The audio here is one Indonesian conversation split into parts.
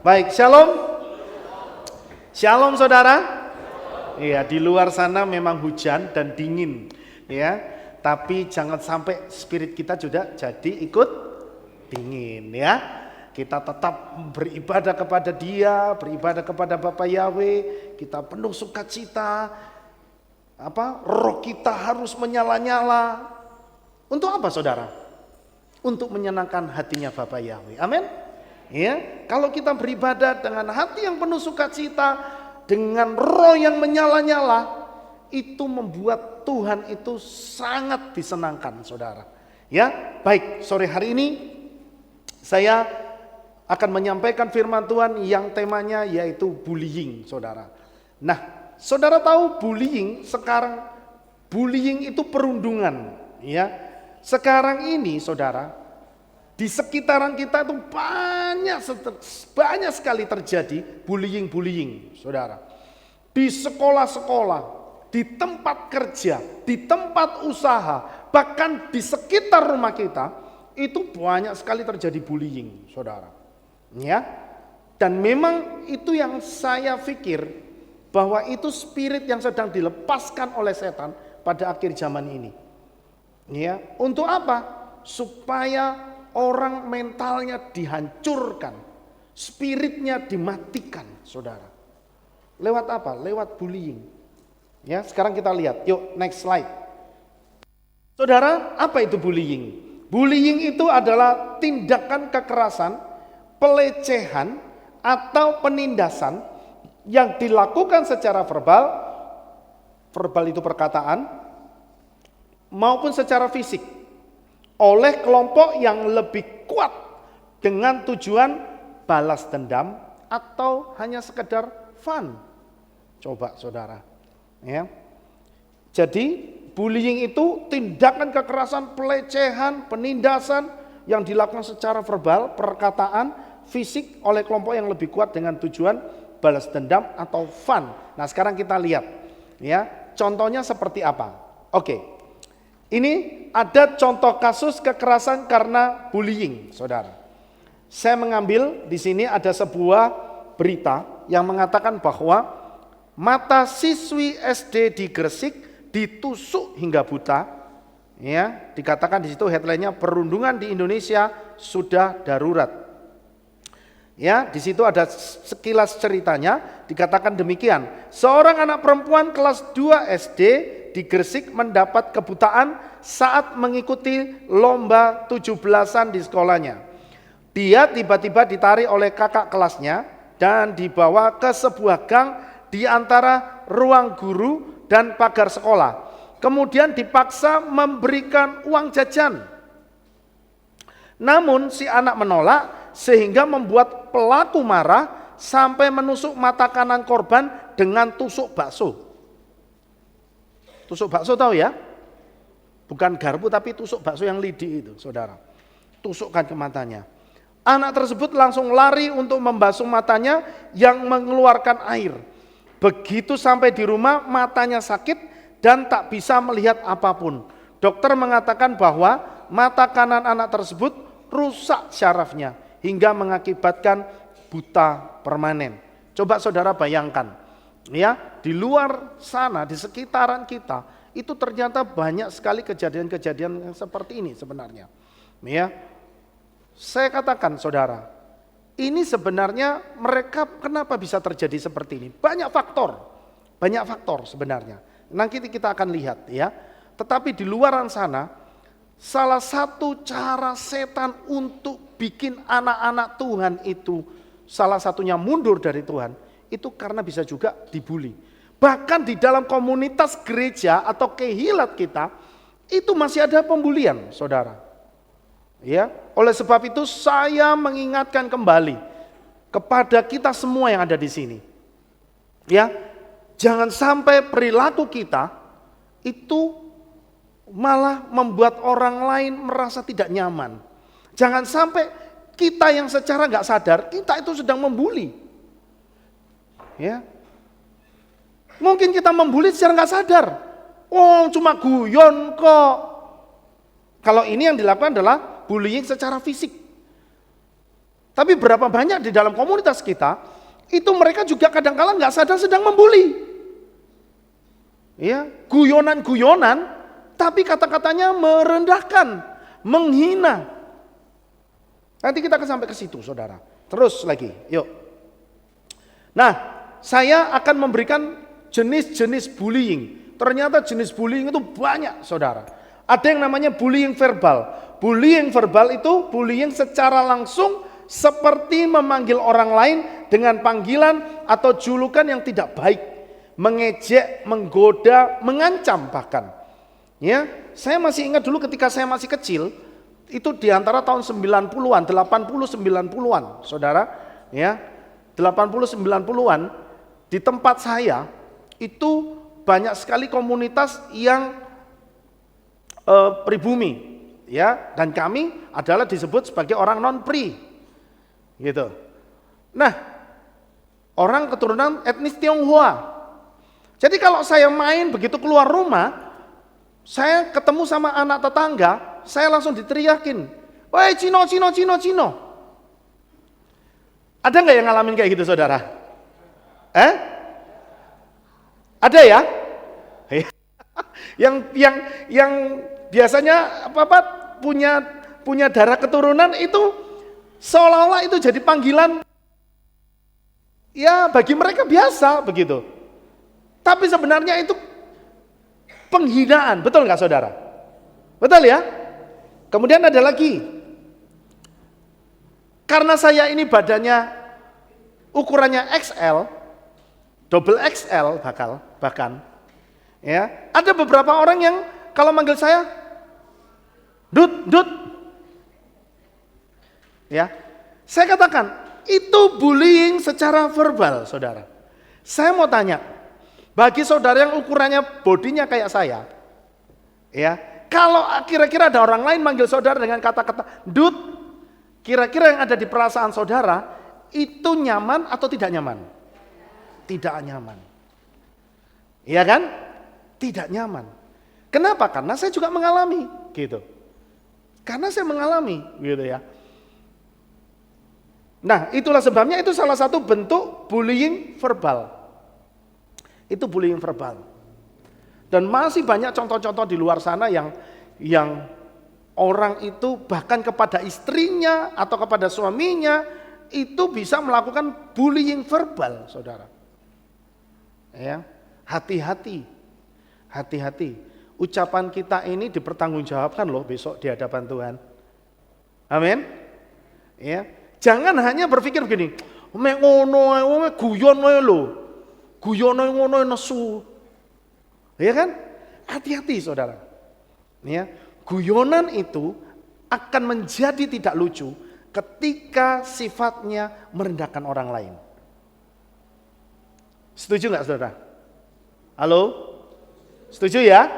Baik, shalom. Shalom saudara. Iya, di luar sana memang hujan dan dingin, ya. Tapi jangan sampai spirit kita juga jadi ikut dingin, ya. Kita tetap beribadah kepada Dia, beribadah kepada Bapa Yahweh. Kita penuh sukacita. Roh kita harus menyala-nyala. Untuk apa saudara? Untuk menyenangkan hatinya Bapa Yahweh. Amin. Ya, kalau kita beribadah dengan hati yang penuh sukacita, dengan roh yang menyala-nyala, itu membuat Tuhan itu sangat disenangkan, saudara. Ya, baik, sore hari ini saya akan menyampaikan firman Tuhan yang temanya yaitu bullying, saudara. Nah, saudara tahu bullying sekarang, bullying itu perundungan, ya. Sekarang ini, saudara, di sekitaran kita itu banyak sekali terjadi bullying, saudara. Di sekolah-sekolah, di tempat kerja, di tempat usaha, bahkan di sekitar rumah kita, itu banyak sekali terjadi bullying, saudara. Ya, dan memang itu yang saya pikir bahwa itu spirit yang sedang dilepaskan oleh setan pada akhir zaman ini. Ya, untuk apa? Supaya orang mentalnya dihancurkan, spiritnya dimatikan, saudara. Lewat apa? Lewat bullying. Ya, sekarang kita lihat. Yuk, next slide. Saudara, apa itu bullying? Bullying itu adalah tindakan kekerasan, pelecehan, atau penindasan yang dilakukan secara verbal itu perkataan, maupun secara fisik, oleh kelompok yang lebih kuat dengan tujuan balas dendam atau hanya sekedar fun. Coba saudara, ya. Jadi bullying itu tindakan kekerasan, pelecehan, penindasan yang dilakukan secara verbal, perkataan, fisik oleh kelompok yang lebih kuat dengan tujuan balas dendam atau fun. Nah, sekarang kita lihat, ya, contohnya seperti apa. Oke. Ini ada contoh kasus kekerasan karena bullying, saudara. Saya mengambil di sini ada sebuah berita yang mengatakan bahwa mata siswi SD di Gresik ditusuk hingga buta. Ya, dikatakan di situ headline-nya perundungan di Indonesia sudah darurat. Ya, di situ ada sekilas ceritanya, dikatakan demikian. Seorang anak perempuan kelas 2 SD di Gresik mendapat kebutaan saat mengikuti lomba 17-an di sekolahnya. Dia tiba-tiba ditarik oleh kakak kelasnya dan dibawa ke sebuah gang di antara ruang guru dan pagar sekolah. Kemudian dipaksa memberikan uang jajan. Namun si anak menolak sehingga membuat pelaku marah sampai menusuk mata kanan korban dengan tusuk bakso. Tusuk bakso tahu ya? Bukan garpu tapi tusuk bakso yang lidi itu, saudara. Tusukkan ke matanya. Anak tersebut langsung lari untuk membasuh matanya yang mengeluarkan air. Begitu sampai di rumah matanya sakit dan tak bisa melihat apapun. Dokter mengatakan bahwa mata kanan anak tersebut rusak syarafnya hingga mengakibatkan buta permanen. Coba saudara bayangkan. Ya, di luar sana, di sekitaran kita, itu ternyata banyak sekali kejadian-kejadian seperti ini sebenarnya. Ya, saya katakan saudara, ini sebenarnya mereka kenapa bisa terjadi seperti ini? Banyak faktor sebenarnya. Nanti kita akan lihat ya. Tetapi di luaran sana, salah satu cara setan untuk bikin anak-anak Tuhan itu salah satunya mundur dari Tuhan, itu karena bisa juga dibully. Bahkan di dalam komunitas gereja atau kehilat kita, itu masih ada pembulian, saudara. Ya, oleh sebab itu saya mengingatkan kembali kepada kita semua yang ada di sini. Ya, jangan sampai perilaku kita itu malah membuat orang lain merasa tidak nyaman. Jangan sampai kita yang secara nggak sadar kita itu sedang membuli. Ya, mungkin kita membuli secara nggak sadar. Oh, cuma guyon kok. Kalau ini yang dilakukan adalah bullying secara fisik. Tapi berapa banyak di dalam komunitas kita, itu mereka juga kadang-kala nggak sadar sedang membuli. Ya, guyonan-guyonan, tapi kata-katanya merendahkan, menghina. Nanti kita akan sampai ke situ, saudara. Terus lagi, yuk. Nah, saya akan memberikan jenis-jenis bullying. Ternyata jenis bullying itu banyak, saudara. Ada yang namanya bullying verbal. Bullying verbal itu bullying secara langsung, seperti memanggil orang lain dengan panggilan atau julukan yang tidak baik, mengejek, menggoda, mengancam bahkan. Ya, saya masih ingat dulu ketika saya masih kecil, itu di antara tahun 90-an, 80 90-an, Saudara, ya. 80 90-an di tempat saya itu banyak sekali komunitas yang pribumi, ya, dan kami adalah disebut sebagai orang non-pri. Gitu. Nah, orang keturunan etnis Tionghoa. Jadi kalau saya main begitu keluar rumah, saya ketemu sama anak tetangga, saya langsung diteriakin, "Woi Cino, Cino, Cino, Cino." Ada nggak yang ngalamin kayak gitu, saudara? Ada ya? yang biasanya punya darah keturunan itu seolah-olah itu jadi panggilan, ya bagi mereka biasa begitu. Tapi sebenarnya itu penghinaan, betul nggak saudara? Betul ya? Kemudian ada lagi, karena saya ini badannya ukurannya XL, double XL bahkan, ya ada beberapa orang yang kalau manggil saya, Dut. Ya, saya katakan itu bullying secara verbal, saudara. Saya mau tanya, bagi saudara yang ukurannya bodinya kayak saya, ya, kalau kira-kira ada orang lain manggil saudara dengan kata-kata "dut", kira-kira yang ada di perasaan saudara itu nyaman atau tidak nyaman? Tidak nyaman, iya kan? Tidak nyaman. Kenapa? Karena saya juga mengalami, gitu. Karena saya mengalami, gitu ya. Nah, itulah sebabnya itu salah satu bentuk bullying verbal. Itu bullying verbal. Dan masih banyak contoh-contoh di luar sana yang orang itu bahkan kepada istrinya atau kepada suaminya itu bisa melakukan bullying verbal, saudara. Ya, hati-hati. Hati-hati. Ucapan kita ini dipertanggungjawabkan loh besok di hadapan Tuhan. Amin. Ya. Jangan hanya berpikir begini, mek ngono ae guyon ae lho. Guyon ae ngono nesu. Ya kan? Hati-hati saudara. Ya, guyonan itu akan menjadi tidak lucu ketika sifatnya merendahkan orang lain. Setuju nggak saudara? Halo? Setuju ya?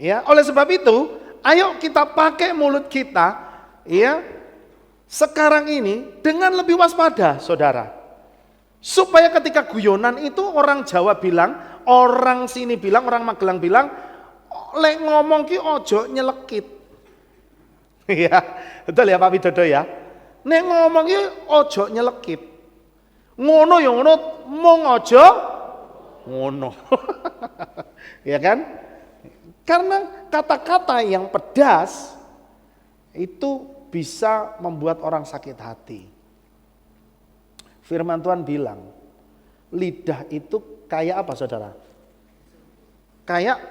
Ya, oleh sebab itu, ayo kita pakai mulut kita, ya, sekarang ini dengan lebih waspada, saudara. Supaya ketika guyonan itu orang Jawa bilang, orang sini bilang, orang Magelang bilang, lek ngomong ki ojo nyelekit. Ya, betul ya Pak Widodo ya. Nek ngomong ki ojo nyelekit. Ngono ya ngono, mong ojo ngono. Ya kan? Karena kata-kata yang pedas itu bisa membuat orang sakit hati. Firman Tuhan bilang, lidah itu kayak apa saudara? Kayak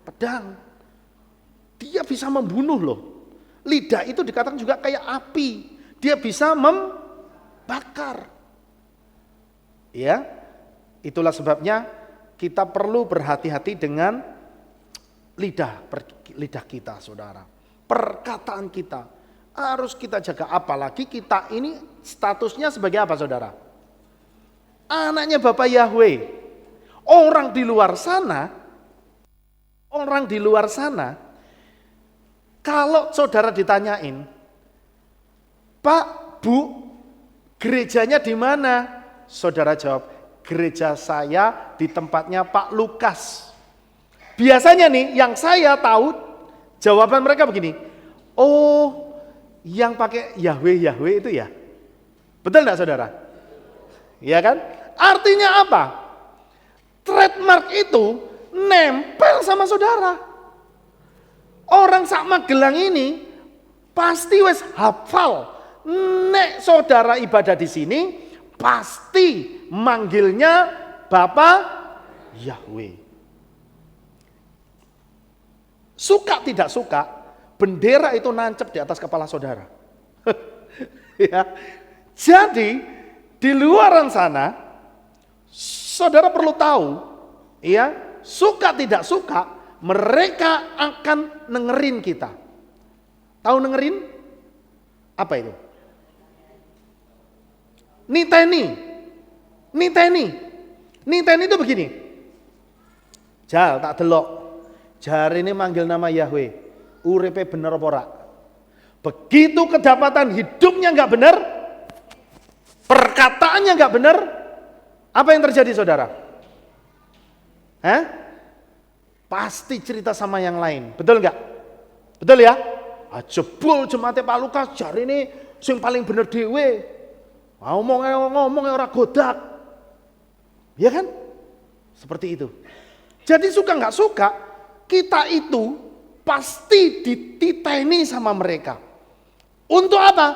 pedang. Dia bisa membunuh loh. Lidah itu dikatakan juga kayak api. Dia bisa membakar. Ya, itulah sebabnya kita perlu berhati-hati dengan lidah kita, saudara. Perkataan kita harus kita jaga, apalagi kita ini statusnya sebagai apa saudara? Anaknya Bapak Yahweh. Orang di luar sana, kalau saudara ditanyain, Pak, Bu, gerejanya di mana? Saudara jawab, gereja saya di tempatnya Pak Lukas. Biasanya nih yang saya tahu jawaban mereka begini, oh yang pakai Yahweh itu ya? Betul enggak saudara? Iya kan? Artinya apa? Trademark itu nempel sama saudara. Orang sak Magelang ini pasti wis hafal. Nek saudara ibadah di sini pasti manggilnya Bapak Yahweh. Suka tidak suka, bendera itu nancep di atas kepala saudara. Ya. Jadi di luaran sana saudara perlu tahu, ya, suka tidak suka mereka akan dengerin kita. Tahu dengerin? Apa itu? Niteni itu begini. Jal tak delok. Jari ini manggil nama Yahweh. Uripe bener apa ora? Begitu kedapatan hidupnya enggak benar, perkataannya enggak benar, apa yang terjadi saudara? Pasti cerita sama yang lain, betul enggak? Betul ya? Jebul jemaatnya Pak Lukas jari ini sing paling bener dhewe. Ngomongnya orang godak. Ya kan? Seperti itu. Jadi suka nggak suka, kita itu pasti dititeni sama mereka. Untuk apa?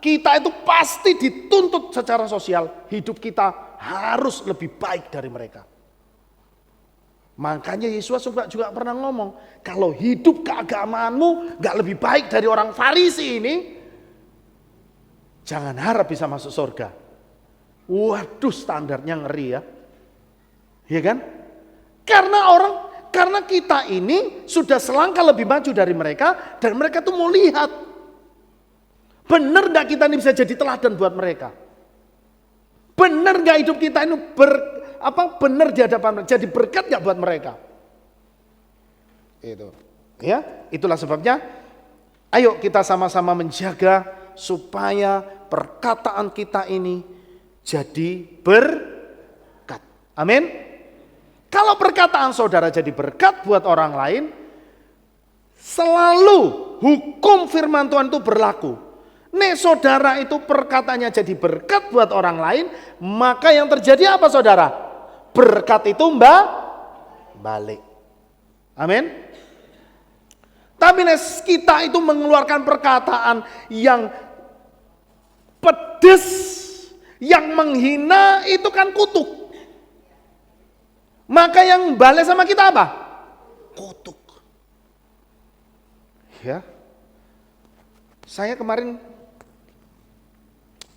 Kita itu pasti dituntut secara sosial. Hidup kita harus lebih baik dari mereka. Makanya Yesus juga pernah ngomong, kalau hidup keagamaanmu nggak lebih baik dari orang Farisi ini, jangan harap bisa masuk surga. Waduh, standarnya ngeri ya. Iya kan? Karena kita ini sudah selangkah lebih maju dari mereka dan mereka tuh mau lihat. Benar gak kita ini bisa jadi teladan buat mereka? Benar gak hidup kita ini benar di hadapan mereka? Jadi berkat gak buat mereka? Itu. Ya, itulah sebabnya ayo kita sama-sama menjaga supaya perkataan kita ini jadi berkat. Amin. Kalau perkataan saudara jadi berkat buat orang lain, selalu hukum firman Tuhan itu berlaku. Nek saudara itu perkataannya jadi berkat buat orang lain, maka yang terjadi apa saudara? Berkat itu balik. Amin. Tapi nek kita itu mengeluarkan perkataan yang pedes, yang menghina, itu kan kutuk. Maka yang balik sama kita apa? Kutuk. Ya. Saya kemarin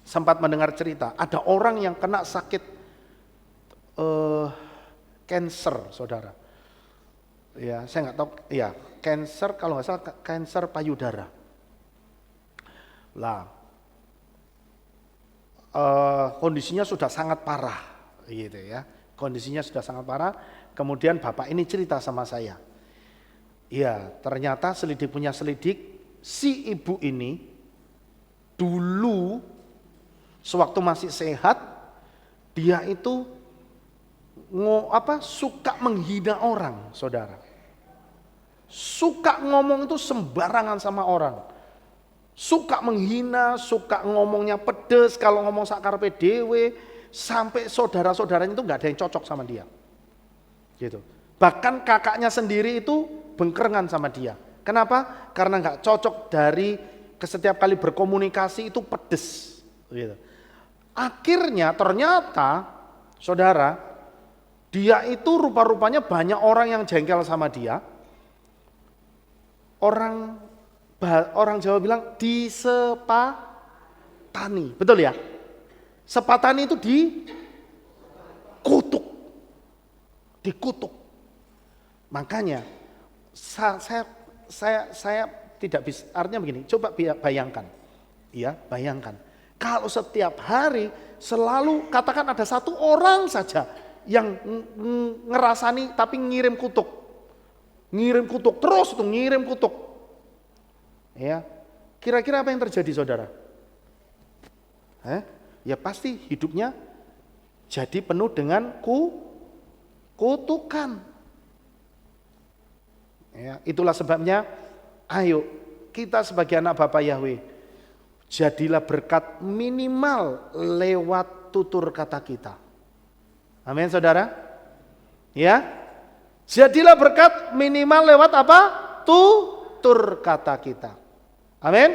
sempat mendengar cerita, ada orang yang kena sakit cancer, saudara. Ya, saya nggak tahu. Ya, cancer kalau nggak salah cancer payudara. Lah, kondisinya sudah sangat parah, gitu ya. Kondisinya sudah sangat parah. Kemudian bapak ini cerita sama saya. Ya, ternyata selidik punya selidik, si ibu ini dulu sewaktu masih sehat, dia itu suka menghina orang, saudara. Suka ngomong itu sembarangan sama orang. Suka menghina, suka ngomongnya pedes, kalau ngomong sakarpe dewe, sampai saudara-saudaranya itu nggak ada yang cocok sama dia. Gitu. Bahkan kakaknya sendiri itu bengkerengan sama dia. Kenapa? Karena nggak cocok dari setiap kali berkomunikasi itu pedes. Gitu. Akhirnya ternyata, saudara, dia itu rupa-rupanya banyak orang yang jengkel sama dia. Orang Jawa bilang disepatani, betul ya? Sepatani itu dikutuk. Makanya saya tidak bisa, artinya begini, coba bayangkan. Ya, bayangkan. Kalau setiap hari selalu katakan ada satu orang saja yang ngerasani tapi ngirim kutuk. Ngirim kutuk terus tuh, ngirim kutuk. Ya. Kira-kira apa yang terjadi, saudara? Ya pasti hidupnya jadi penuh dengan kutukan. Ya, itulah sebabnya ayo kita sebagai anak Bapa Yahweh jadilah berkat minimal lewat tutur kata kita. Amin saudara. Ya, jadilah berkat minimal lewat apa? Tutur kata kita. Amin.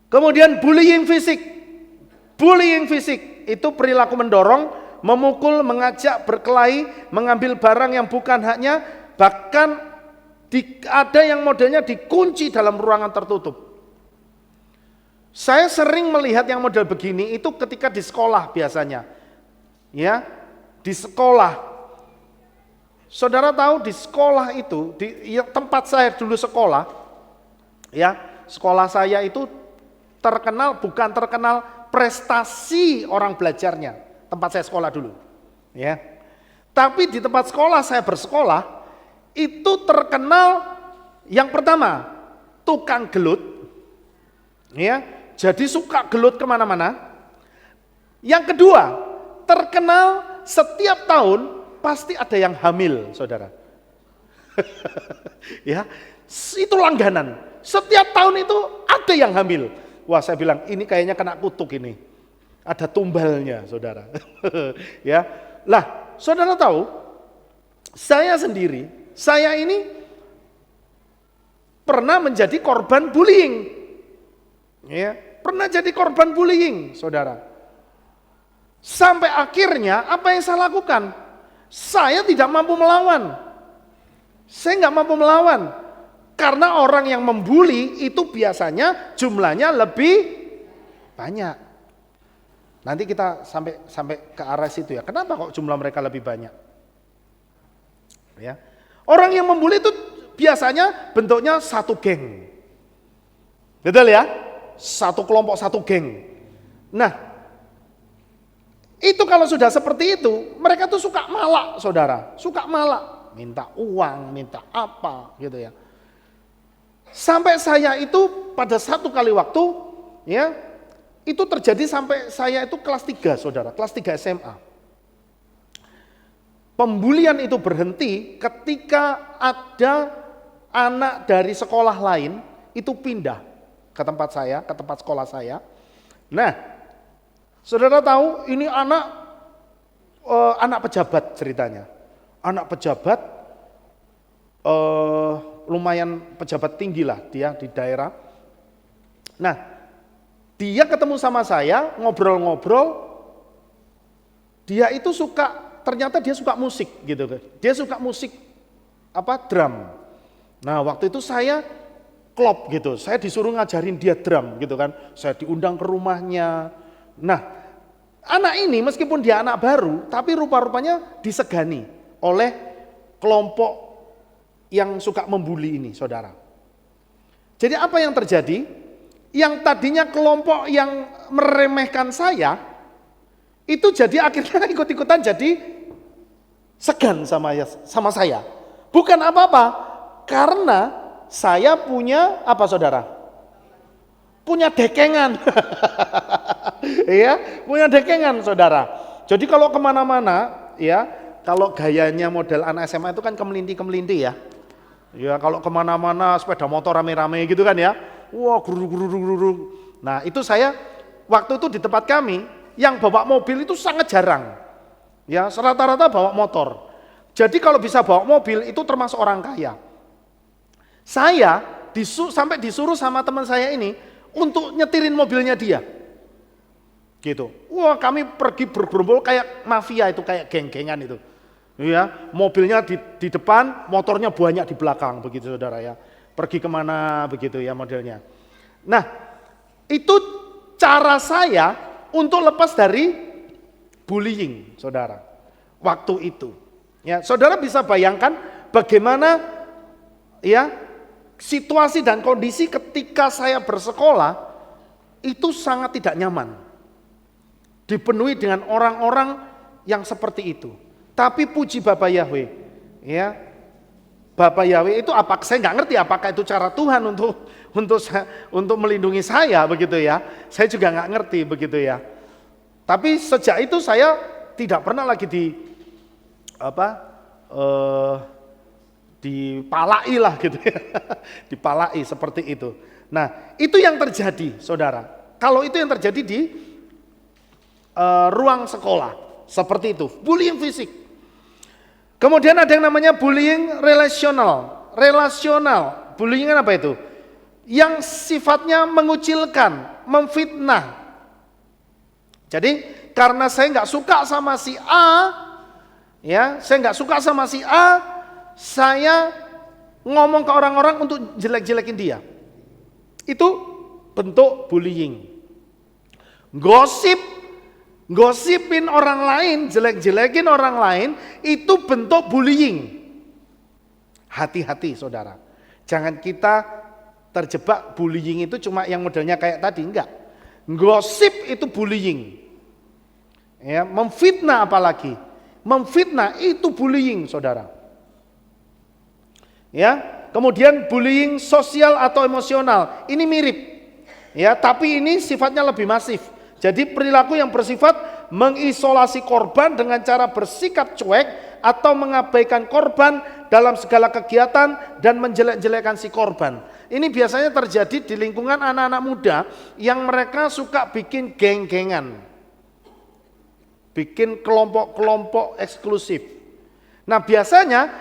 Kemudian bullying fisik. Bullying fisik itu perilaku mendorong, memukul, mengajak, berkelahi, mengambil barang yang bukan haknya, bahkan ada yang modelnya dikunci dalam ruangan tertutup. Saya sering melihat yang model begini itu ketika di sekolah biasanya. Ya, di sekolah. Saudara tahu di sekolah itu, di tempat saya dulu sekolah, ya, sekolah saya itu bukan terkenal prestasi orang belajarnya, tempat saya sekolah dulu, ya. Tapi di tempat sekolah saya bersekolah itu terkenal yang pertama tukang gelut, ya, jadi suka gelut kemana-mana. Yang kedua terkenal setiap tahun pasti ada yang hamil, saudara. Ya, itu langganan. Setiap tahun itu ada yang hamil. Wah, saya bilang ini kayaknya kena kutuk ini. Ada tumbalnya, saudara. Ya, lah, saudara tahu, saya sendiri, saya ini pernah menjadi korban bullying. Ya, pernah jadi korban bullying, saudara. Sampai akhirnya apa yang saya lakukan? Saya tidak mampu melawan. Saya nggak mampu melawan. Karena orang yang membuli itu biasanya jumlahnya lebih banyak. Nanti kita sampai ke arah situ ya. Kenapa kok jumlah mereka lebih banyak? Ya. Orang yang membuli itu biasanya bentuknya satu geng. Betul ya? Satu kelompok, satu geng. Nah, itu kalau sudah seperti itu, mereka tuh suka malak, saudara. Suka malak, minta uang, minta apa gitu ya. Sampai saya itu pada satu kali waktu, ya, itu terjadi sampai saya itu kelas 3, saudara, kelas 3 SMA. Pembulian itu berhenti ketika ada anak dari sekolah lain itu pindah ke tempat saya, ke tempat sekolah saya. Nah, saudara tahu ini anak pejabat ceritanya. Anak pejabat, lumayan pejabat tinggi lah dia di daerah. Nah, dia ketemu sama saya, ngobrol-ngobrol, dia itu ternyata dia suka musik gitu kan. Dia suka musik drum. Nah, waktu itu saya klop gitu, saya disuruh ngajarin dia drum gitu kan. Saya diundang ke rumahnya. Nah, anak ini meskipun dia anak baru, tapi rupa-rupanya disegani oleh kelompok yang suka membuli ini, saudara. Jadi apa yang terjadi? Yang tadinya kelompok yang meremehkan saya, itu jadi akhirnya ikut-ikutan jadi segan sama saya. Bukan apa-apa, karena saya punya apa, saudara? Punya dekengan. Ya, punya dekengan, saudara. Jadi kalau kemana-mana, ya, kalau gayanya model anak SMA itu kan kemelinti-kemelinti ya. Ya, kalau kemana-mana sepeda motor rame-rame gitu kan ya. Wah, guru. Nah, itu saya waktu itu di tempat kami yang bawa mobil itu sangat jarang. Ya, rata-rata bawa motor. Jadi kalau bisa bawa mobil itu termasuk orang kaya. Saya sampai disuruh sama teman saya ini untuk nyetirin mobilnya dia. Gitu. Wah, kami pergi bergerombol kayak mafia itu, kayak geng-gengan itu. Ya, mobilnya di depan, motornya banyak di belakang, begitu saudara ya. Pergi kemana begitu ya modelnya. Nah, itu cara saya untuk lepas dari bullying, saudara. Waktu itu, ya, saudara bisa bayangkan bagaimana ya situasi dan kondisi ketika saya bersekolah itu sangat tidak nyaman. Dipenuhi dengan orang-orang yang seperti itu. Tapi puji Bapak Yahweh, ya, Bapak Yahweh itu saya nggak ngerti apakah itu cara Tuhan untuk melindungi saya begitu ya. Saya juga nggak ngerti begitu ya. Tapi sejak itu saya tidak pernah lagi dipalai lah gitu ya. Dipalai seperti itu. Nah, itu yang terjadi, saudara. Kalau itu yang terjadi di ruang sekolah, seperti itu, bullying fisik. Kemudian ada yang namanya bullying relasional. Relasional, bullying apa itu? Yang sifatnya mengucilkan, memfitnah. Jadi karena saya nggak suka sama si A, ya, saya nggak suka sama si A, saya ngomong ke orang-orang untuk jelek-jelekin dia. Itu bentuk bullying. Gosipin orang lain, jelek-jelekin orang lain, itu bentuk bullying. Hati-hati saudara. Jangan kita terjebak bullying itu cuma yang modelnya kayak tadi, enggak. Gosip itu bullying. Ya, memfitnah apalagi. Memfitnah itu bullying, saudara. Ya, kemudian bullying sosial atau emosional. Ini mirip. Ya, tapi ini sifatnya lebih masif. Jadi perilaku yang bersifat mengisolasi korban dengan cara bersikap cuek atau mengabaikan korban dalam segala kegiatan dan menjelek-jelekan si korban. Ini biasanya terjadi di lingkungan anak-anak muda yang mereka suka bikin geng-gengan. Bikin kelompok-kelompok eksklusif. Nah, biasanya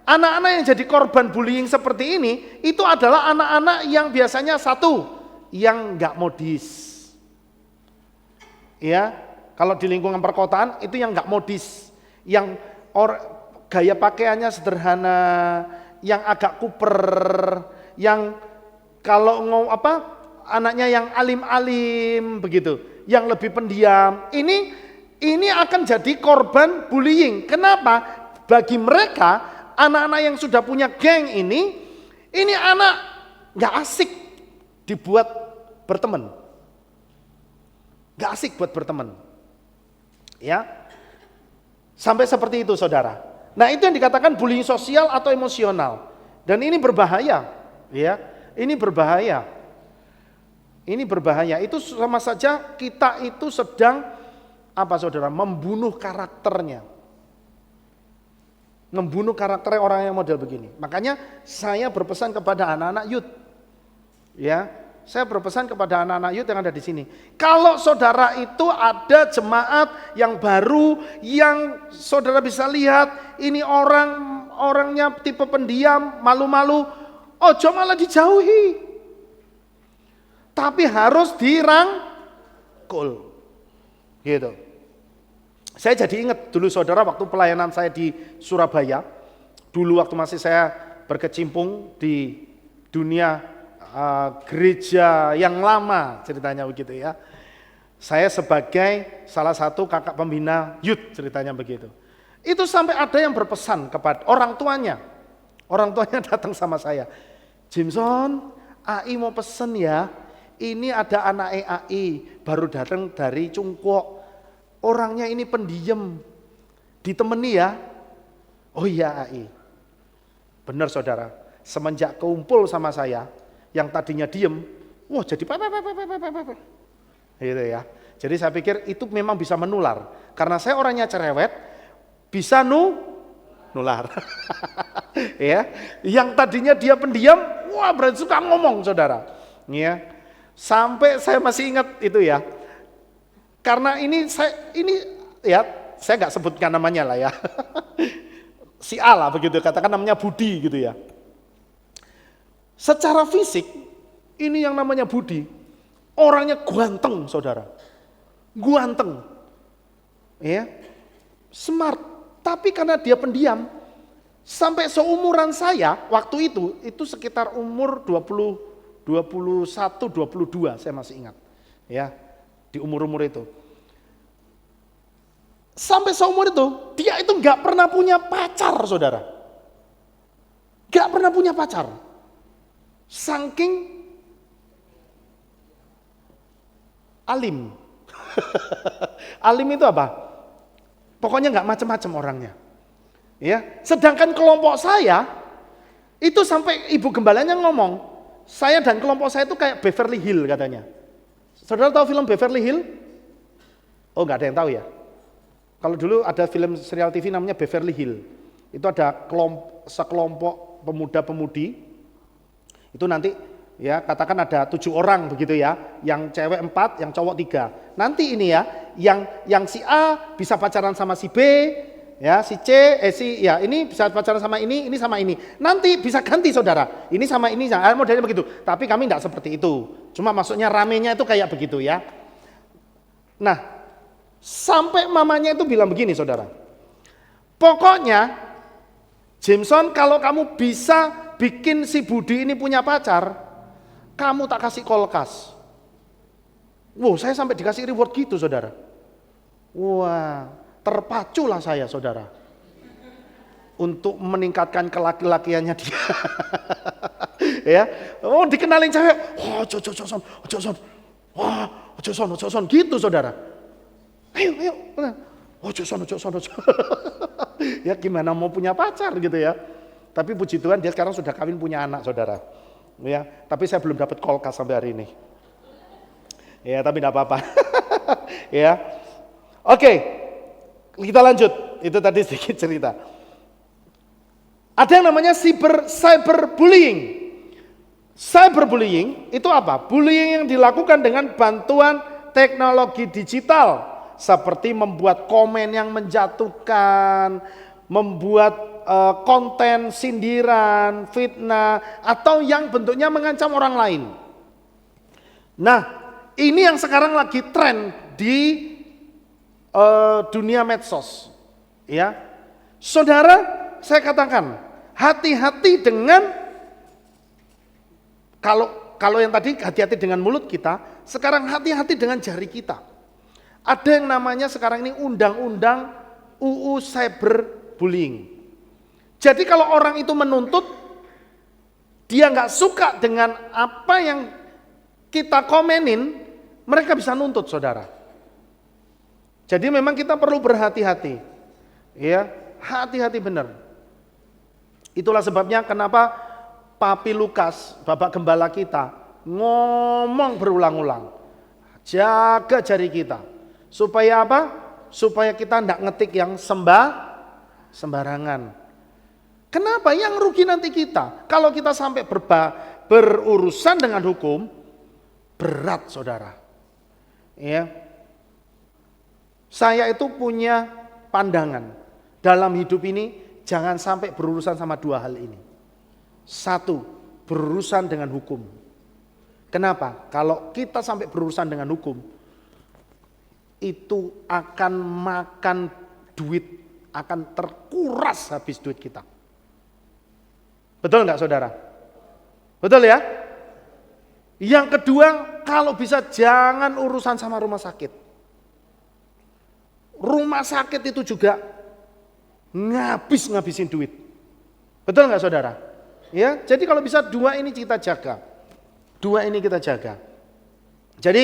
anak-anak yang jadi korban bullying seperti ini itu adalah anak-anak yang biasanya satu, yang enggak modis. Ya, kalau di lingkungan perkotaan itu yang enggak modis, yang gaya pakaiannya sederhana, yang agak kuper, yang kalau anaknya yang alim-alim begitu, yang lebih pendiam. Ini akan jadi korban bullying. Kenapa? Bagi mereka anak-anak yang sudah punya geng ini anak nggak asik dibuat berteman. Gak asik buat berteman, ya, sampai seperti itu saudara. Nah, itu yang dikatakan bullying sosial atau emosional, dan ini berbahaya, ya, ini berbahaya. Ini berbahaya. Itu sama saja kita itu sedang apa saudara? Membunuh karakternya, membunuh karakter orang yang model begini. Makanya saya berpesan kepada anak-anak youth, ya. Saya berpesan kepada anak-anak youth yang ada di sini. Kalau saudara itu ada jemaat yang baru, yang saudara bisa lihat, ini orangnya tipe pendiam, malu-malu, ojo malah dijauhi. Tapi harus dirangkul. Gitu. Saya jadi ingat dulu saudara waktu pelayanan saya di Surabaya, dulu waktu masih saya berkecimpung di dunia gereja yang lama, ceritanya begitu ya. Saya sebagai salah satu kakak pembina youth, ceritanya begitu. Itu sampai ada yang berpesan kepada orang tuanya. Orang tuanya datang sama saya, Jimson, AI mau pesen ya. Ini ada anak AI baru datang dari Cungkuok. Orangnya ini pendiam, ditemani ya. Oh iya AI. Benar saudara, semenjak kumpul sama saya, yang tadinya diem, wah jadi gitu ya. Jadi saya pikir itu memang bisa menular. Karena saya orangnya cerewet, bisa nular. Ya, yang tadinya dia pendiam, wah berarti suka ngomong saudara. Ya, sampai saya masih ingat itu ya. Karena saya nggak sebutkan namanya lah ya. Si A lah begitu, katakan namanya Budi gitu ya. Secara fisik, ini yang namanya Budi, orangnya ganteng saudara, ganteng, ya, smart. Tapi karena dia pendiam, sampai seumuran saya waktu itu sekitar umur 20, 21, 22 saya masih ingat, ya, di umur-umur itu. Sampai seumur itu, dia itu nggak pernah punya pacar saudara, nggak pernah punya pacar. Saking alim. Alim itu apa? Pokoknya nggak macam-macam orangnya. Ya, sedangkan kelompok saya itu sampai ibu gembalanya ngomong, saya dan kelompok saya itu kayak Beverly Hills katanya. Saudara tahu film Beverly Hills? Oh, nggak ada yang tahu ya. Kalau dulu ada film serial TV namanya Beverly Hills. Itu ada sekelompok pemuda-pemudi. Itu nanti Ya, katakan ada 7 orang begitu ya, yang cewek 4, yang cowok 3. Nanti ini ya, yang si A bisa pacaran sama si B, ya si C, ya ini bisa pacaran sama ini sama ini. Nanti bisa ganti saudara, ini sama ini, modelnya begitu. Tapi kami tidak seperti itu. Cuma maksudnya ramenya itu kayak begitu ya. Nah, sampai mamanya itu bilang begini saudara. Pokoknya, Jameson kalau kamu bisa bikin si Budi ini punya pacar, kamu tak kasih kulkas. Wow, saya sampai dikasih reward gitu saudara. Wah, terpaculah saya saudara. Untuk meningkatkan kelaki-lakiannya dia. Ya, oh dikenalin cewek. Oh, Joson, gitu saudara. Ayo. Oh, Joson. Ya gimana mau punya pacar gitu ya. Tapi puji Tuhan dia sekarang sudah kawin punya anak saudara. Ya, tapi saya belum dapat kulkas sampai hari ini. Ya, tapi tidak apa-apa. Ya. Oke. Kita lanjut. Itu tadi sedikit cerita. Ada yang namanya cyberbullying. Cyberbullying itu apa? Bullying yang dilakukan dengan bantuan teknologi digital seperti membuat komen yang menjatuhkan, membuat konten sindiran, fitnah, atau yang bentuknya mengancam orang lain. Nah, ini yang sekarang lagi tren di dunia medsos. Ya, saudara, saya katakan hati-hati dengan kalau yang tadi hati-hati dengan mulut kita, sekarang hati-hati dengan jari kita. Ada yang namanya sekarang ini undang-undang UU Cyberbullying. Jadi kalau orang itu menuntut, dia nggak suka dengan apa yang kita komenin, mereka bisa nuntut saudara. Jadi memang kita perlu berhati-hati, ya hati-hati benar. Itulah sebabnya kenapa Papi Lukas, Bapak Gembala kita, ngomong berulang-ulang, jaga jari kita, supaya apa? Supaya kita tidak ngetik yang sembarangan. Kenapa? Yang rugi nanti kita. Kalau kita sampai berurusan dengan hukum, berat saudara. Ya. Saya itu punya pandangan dalam hidup ini, jangan sampai berurusan sama 2 hal ini. 1, berurusan dengan hukum. Kenapa? Kalau kita sampai berurusan dengan hukum, itu akan makan duit, akan terkuras habis duit kita. Betul enggak saudara? Betul ya? Yang kedua, kalau bisa jangan urusan sama rumah sakit. Rumah sakit itu juga ngabisin duit. Betul enggak saudara? Ya, jadi kalau bisa 2 ini kita jaga. 2 ini kita jaga. Jadi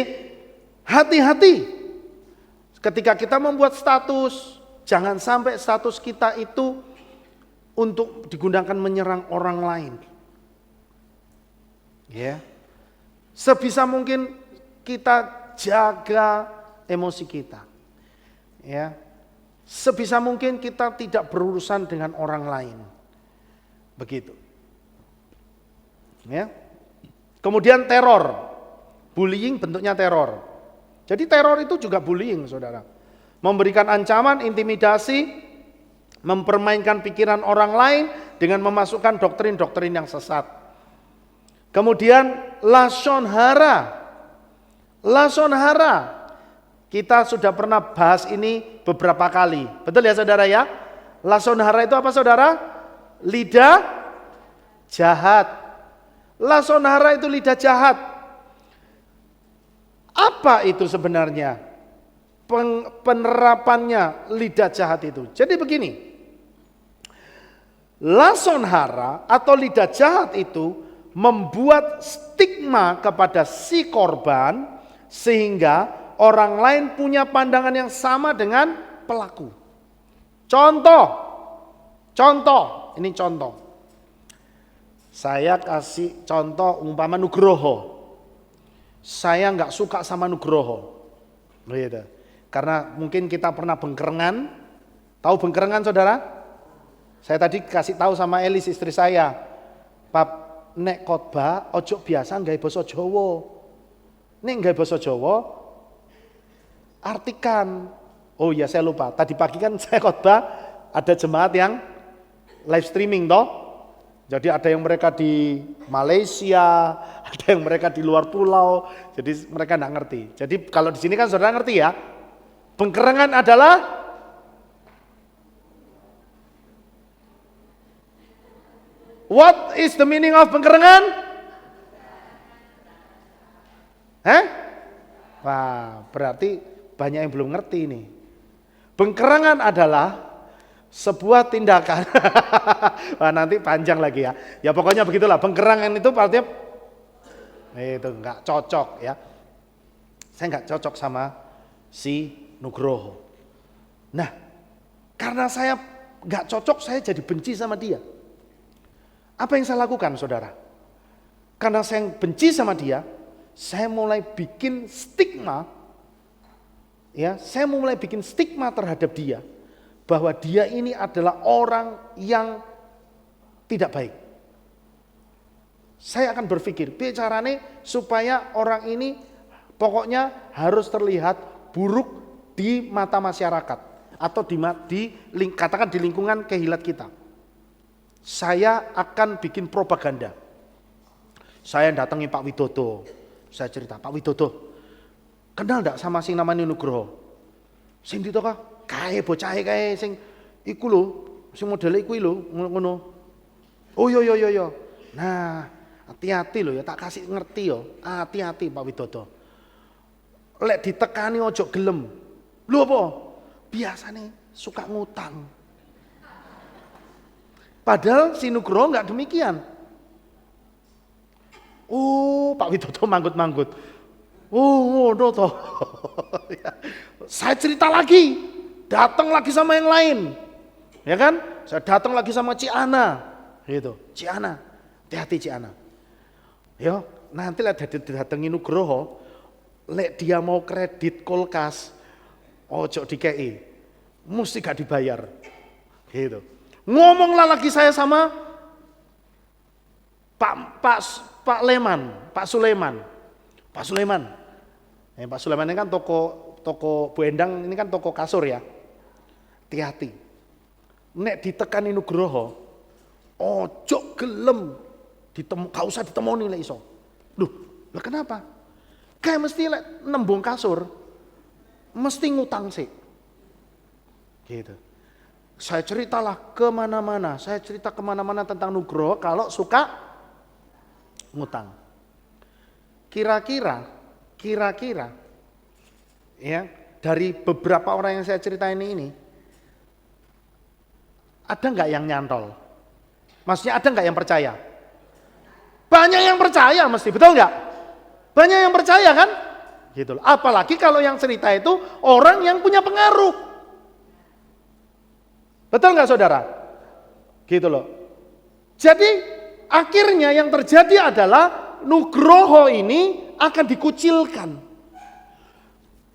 hati-hati ketika kita membuat status, jangan sampai status kita itu untuk digunakan menyerang orang lain. Ya. Sebisa mungkin kita jaga emosi kita. Ya. Sebisa mungkin kita tidak berurusan dengan orang lain. Begitu. Ya. Kemudian teror. Bullying bentuknya teror. Jadi teror itu juga bullying, saudara. Memberikan ancaman, intimidasi, mempermainkan pikiran orang lain dengan memasukkan doktrin-doktrin yang sesat. Kemudian lashon hara. Lashon hara. Kita sudah pernah bahas ini beberapa kali. Betul ya saudara ya? Lashon hara itu apa saudara? Lidah jahat. Lashon hara itu lidah jahat. Apa itu sebenarnya? Penerapannya lidah jahat itu. Jadi begini. Lashon hara atau lidah jahat itu membuat stigma kepada si korban sehingga orang lain punya pandangan yang sama dengan pelaku. Contoh, ini contoh. Saya kasih contoh umpama Nugroho. Saya nggak suka sama Nugroho. Gitu. Karena mungkin kita pernah bengkerengan. Tahu bengkerengan saudara? Saya tadi kasih tahu sama Elis istri saya. nek khotbah ojo biasa nggawe basa Jawa. Nek nggawe basa Jawa artikan. Oh ya saya lupa. Tadi pagi kan saya khotbah ada jemaat yang live streaming toh. Jadi ada yang mereka di Malaysia, ada yang mereka di luar pulau. Jadi mereka enggak ngerti. Jadi kalau di sini kan saudara ngerti ya. Pengkerangan adalah what is the meaning of pengkerangan? Wah, berarti banyak yang belum ngerti nih. Pengkerangan adalah sebuah tindakan. Wah, nanti panjang lagi ya. Ya pokoknya begitulah. Pengkerangan itu artinya itu enggak cocok ya. Saya enggak cocok sama si Nugroho. Nah, karena saya enggak cocok, saya jadi benci sama dia. Apa yang saya lakukan, saudara? Karena saya benci sama dia, saya mulai bikin stigma, ya, saya mulai bikin stigma terhadap dia, bahwa dia ini adalah orang yang tidak baik. Saya akan berpikir, caranya supaya orang ini pokoknya harus terlihat buruk di mata masyarakat atau katakan di lingkungan kehilat kita. Saya akan bikin propaganda. Saya datangi Pak Widodo. Saya cerita, Pak Widodo, kenal enggak sama sing namanya Nugroho? Sing dito kah? Kae bocahe kae sing iku lho, sing modele iku lho, ngono. Oh yo. Nah, hati-hati lho ya, tak kasih ngerti yo. Hati-hati Pak Widodo. Lek ditekani ojo gelem. Lho apa? Biasane suka ngutang. Padahal si Nugroho enggak demikian. Oh, Pak Widodo manggut-manggut. Oh, ngono toh. Saya cerita lagi, datang lagi sama yang lain. Ya kan? Saya datang lagi sama Ci Ana. Gitu. Ci Ana, hati-hati Ci Ana. Yo, nanti lah datangi Nugroho, lek dia mau kredit kulkas, ojo dikei. Mesti gak dibayar. Gitu. Ngomonglah lagi saya sama Pak Sulaiman. Pak Sulaiman ini kan toko Bu Endang, ini kan toko kasur ya. Hati-hati. Nek ditekani Nugroho, ojo gelem gak usah ditemoni lek iso. Loh, lah kenapa? Kayak mesti lek nembung kasur mesti ngutang sih. Gitu. Saya ceritalah kemana-mana. Saya cerita kemana-mana tentang Nugroho kalau suka ngutang. Kira-kira, ya dari beberapa orang yang saya ceritain ini, ada nggak yang nyantol? Maksudnya ada nggak yang percaya? Banyak yang percaya mesti, betul nggak? Banyak yang percaya kan? Gitu loh. Apalagi kalau yang cerita itu orang yang punya pengaruh. Betul nggak saudara? Gitu loh. Jadi akhirnya yang terjadi adalah Nugroho ini akan dikucilkan.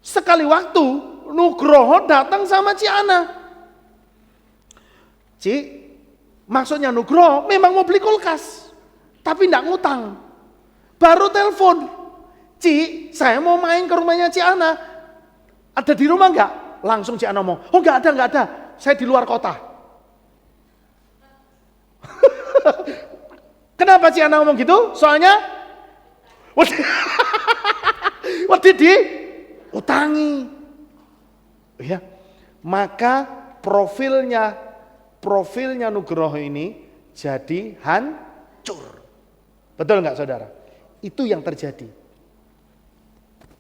Sekali waktu Nugroho datang sama Ci Ana. Ci, maksudnya Nugroho memang mau beli kulkas, tapi enggak ngutang. Baru telepon, Ci, saya mau main ke rumahnya Ci Ana. Ada di rumah enggak? Langsung Ci Ana ngomong, oh enggak ada. Saya di luar kota. Kenapa Ci Ana ngomong gitu? Soalnya waktu diutangi. Ya. Maka profilnya Nugroho ini jadi hancur. Betul enggak saudara? Itu yang terjadi.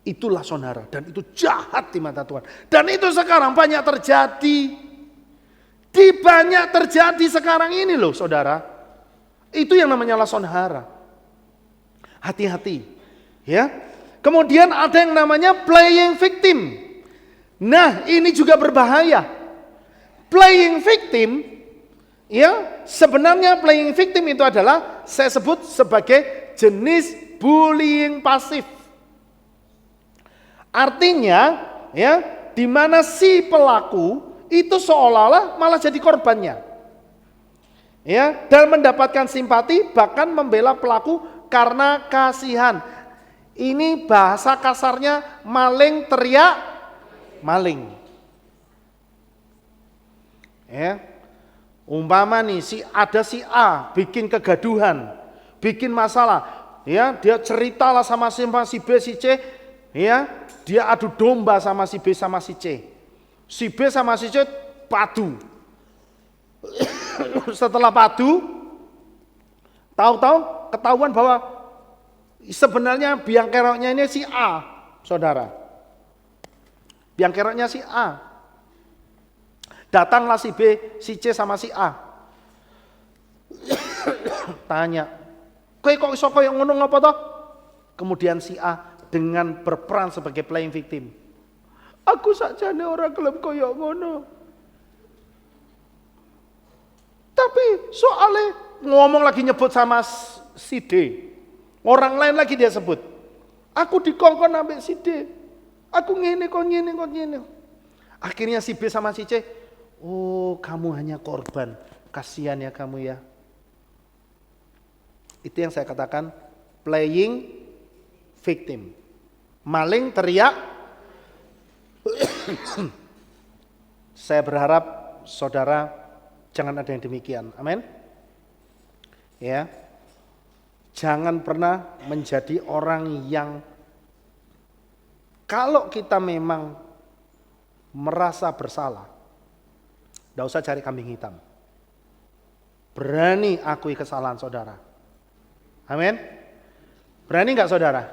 Itulah saudara, dan itu jahat di mata Tuhan. Dan itu sekarang banyak terjadi. Banyak terjadi sekarang ini loh saudara. Itu yang namanya lason hara. Hati-hati. Ya. Kemudian ada yang namanya playing victim. Nah ini juga berbahaya. Playing victim, ya sebenarnya playing victim itu adalah saya sebut sebagai jenis bullying pasif. Artinya, ya, di mana si pelaku itu seolah-olah malah jadi korbannya. Ya, dan mendapatkan simpati, bahkan membela pelaku karena kasihan. Ini bahasa kasarnya maling teriak maling. Ya. Umpama nih si A bikin kegaduhan, bikin masalah, ya, dia ceritalah sama si B, si C, ya, dia adu domba sama si B sama si C. Si B sama si C padu. Setelah padu, tahu-tahu ketahuan bahwa sebenarnya biang keroknya ini si A, saudara. Biang keroknya si A. Datanglah si B, si C sama si A. Tanya, kowe kok iso koyo ngono ngapa toh? Kemudian si A dengan berperan sebagai playing victim. Aku sakjane ora gelem koyo ngono. Tapi soalnya ngomong lagi nyebut sama si D. Orang lain lagi dia sebut. Aku dikongkon ambek si D. Aku ngene kok ngene kok ngene. Akhirnya si B sama si C, oh kamu hanya korban. Kasihan ya kamu ya. Itu yang saya katakan playing victim. Maling teriak. Saya berharap saudara jangan ada yang demikian. Amin. Ya. Jangan pernah menjadi orang yang kalau kita memang merasa bersalah, tidak usah cari kambing hitam. Berani akui kesalahan saudara. Amin. Berani enggak saudara?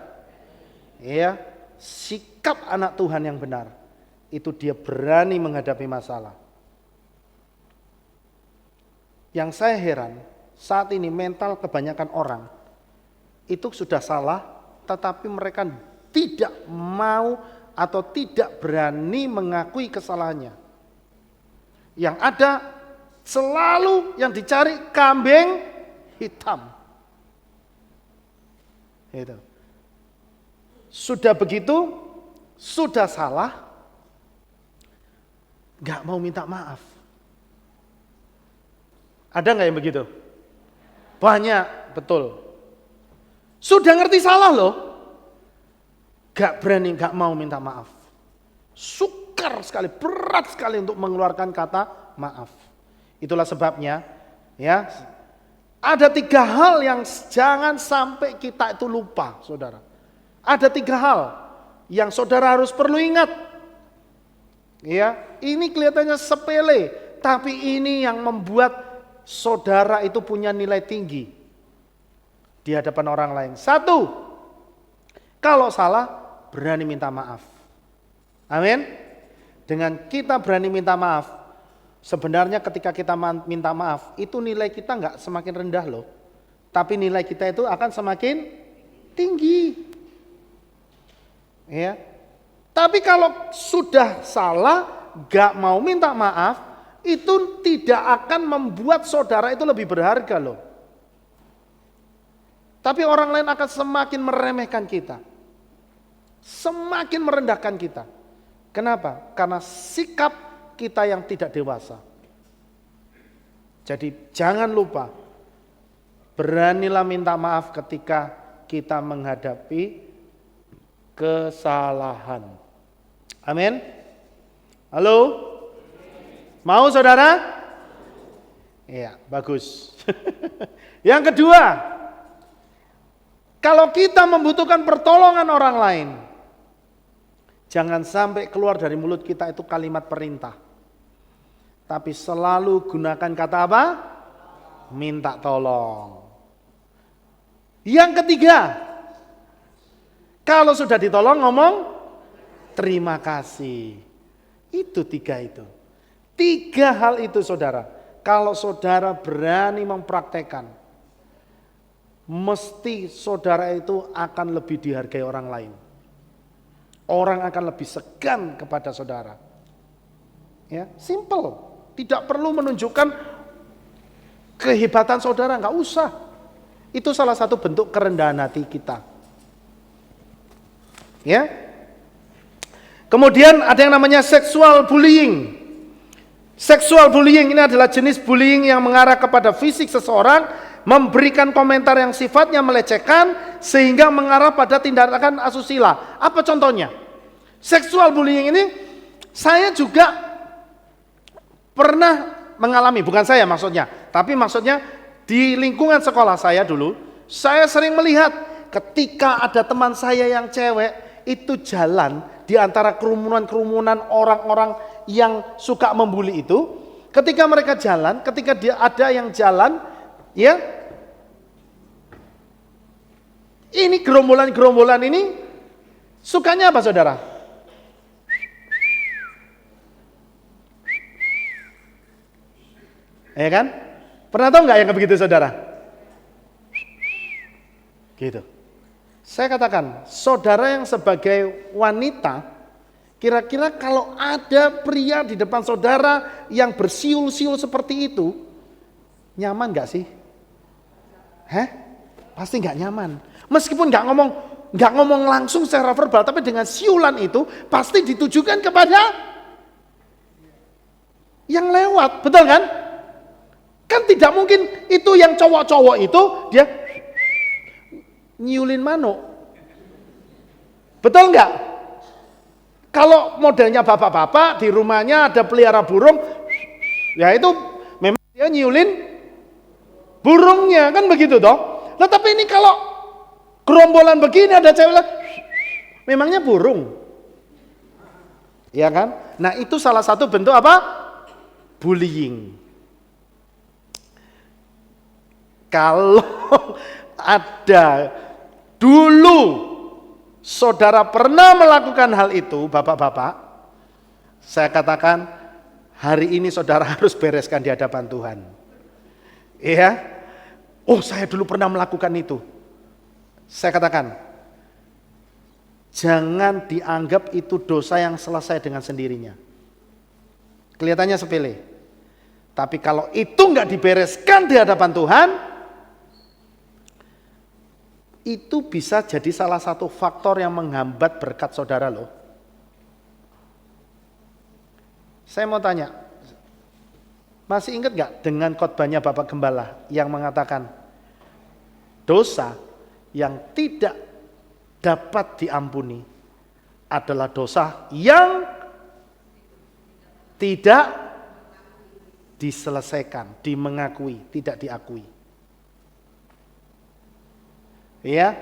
Iya. Sikap anak Tuhan yang benar itu dia berani menghadapi masalah. Yang saya heran saat ini mental kebanyakan orang itu sudah salah, tetapi mereka tidak mau atau tidak berani mengakui kesalahannya. Yang ada selalu yang dicari kambing hitam. Itu. Sudah begitu, sudah salah, nggak mau minta maaf. Ada nggak yang begitu? Banyak, betul. Sudah ngerti salah loh, nggak berani, nggak mau minta maaf. Sukar sekali, berat sekali untuk mengeluarkan kata maaf. Itulah sebabnya, ya, ada 3 hal yang jangan sampai kita itu lupa, saudara. Ada 3 hal yang saudara harus perlu ingat. Ya, ini kelihatannya sepele, tapi ini yang membuat saudara itu punya nilai tinggi di hadapan orang lain. 1, kalau salah berani minta maaf. Amin. Dengan kita berani minta maaf, sebenarnya ketika kita minta maaf, itu nilai kita nggak semakin rendah loh, tapi nilai kita itu akan semakin tinggi. Ya. Tapi kalau sudah salah, nggak mau minta maaf, itu tidak akan membuat saudara itu lebih berharga loh. Tapi orang lain akan semakin meremehkan kita, semakin merendahkan kita. Kenapa? Karena sikap kita yang tidak dewasa. Jadi jangan lupa, beranilah minta maaf ketika kita menghadapi kesalahan. Amin. Halo? Mau saudara? Iya, bagus. Yang kedua, kalau kita membutuhkan pertolongan orang lain, jangan sampai keluar dari mulut kita itu kalimat perintah. Tapi selalu gunakan kata apa? Minta tolong. Yang ketiga, kalau sudah ditolong ngomong terima kasih. Itu 3 itu. 3 hal itu saudara. Kalau saudara berani mempraktekkan, mesti saudara itu akan lebih dihargai orang lain. Orang akan lebih segan kepada saudara. Ya, simple. Tidak perlu menunjukkan kehebatan saudara, nggak usah. Itu salah satu bentuk kerendahan hati kita. Ya. Kemudian ada yang namanya sexual bullying. Sexual bullying ini adalah jenis bullying yang mengarah kepada fisik seseorang, memberikan komentar yang sifatnya melecehkan sehingga mengarah pada tindakan asusila. Apa contohnya? Sexual bullying ini saya juga pernah mengalami, bukan saya maksudnya, tapi maksudnya di lingkungan sekolah saya dulu, saya sering melihat ketika ada teman saya yang cewek itu jalan di antara kerumunan-kerumunan orang-orang yang suka membuli itu, ketika mereka jalan, ketika dia ada yang jalan, ya, ini gerombolan-gerombolan ini sukanya apa saudara? Ya kan? Pernah tahu nggak yang begitu saudara? Gitu. Saya katakan, saudara yang sebagai wanita, kira-kira kalau ada pria di depan saudara yang bersiul-siul seperti itu, nyaman nggak sih? Pasti nggak nyaman. Meskipun nggak ngomong langsung secara verbal, tapi dengan siulan itu pasti ditujukan kepada yang lewat, betul kan? Kan tidak mungkin itu yang cowok-cowok itu dia nyiulin manuk. Betul nggak? Kalau modelnya bapak-bapak di rumahnya ada pelihara burung, ya itu memang dia nyiulin burungnya, kan begitu toh. Nah, tapi ini kalau gerombolan begini ada cewek, memangnya burung. Ya kan? Nah, itu salah satu bentuk apa? Bullying. Kalau ada dulu saudara pernah melakukan hal itu, bapak-bapak, saya katakan hari ini saudara harus bereskan di hadapan Tuhan. Iya? Oh, saya dulu pernah melakukan itu. Saya katakan, jangan dianggap itu dosa yang selesai dengan sendirinya. Kelihatannya sepele. Tapi kalau itu nggak dibereskan di hadapan Tuhan, itu bisa jadi salah satu faktor yang menghambat berkat saudara loh. Saya mau tanya, masih ingat gak dengan khotbahnya Bapak Gembala yang mengatakan dosa yang tidak dapat diampuni adalah dosa yang tidak diselesaikan, dimengakui, tidak diakui. Ya,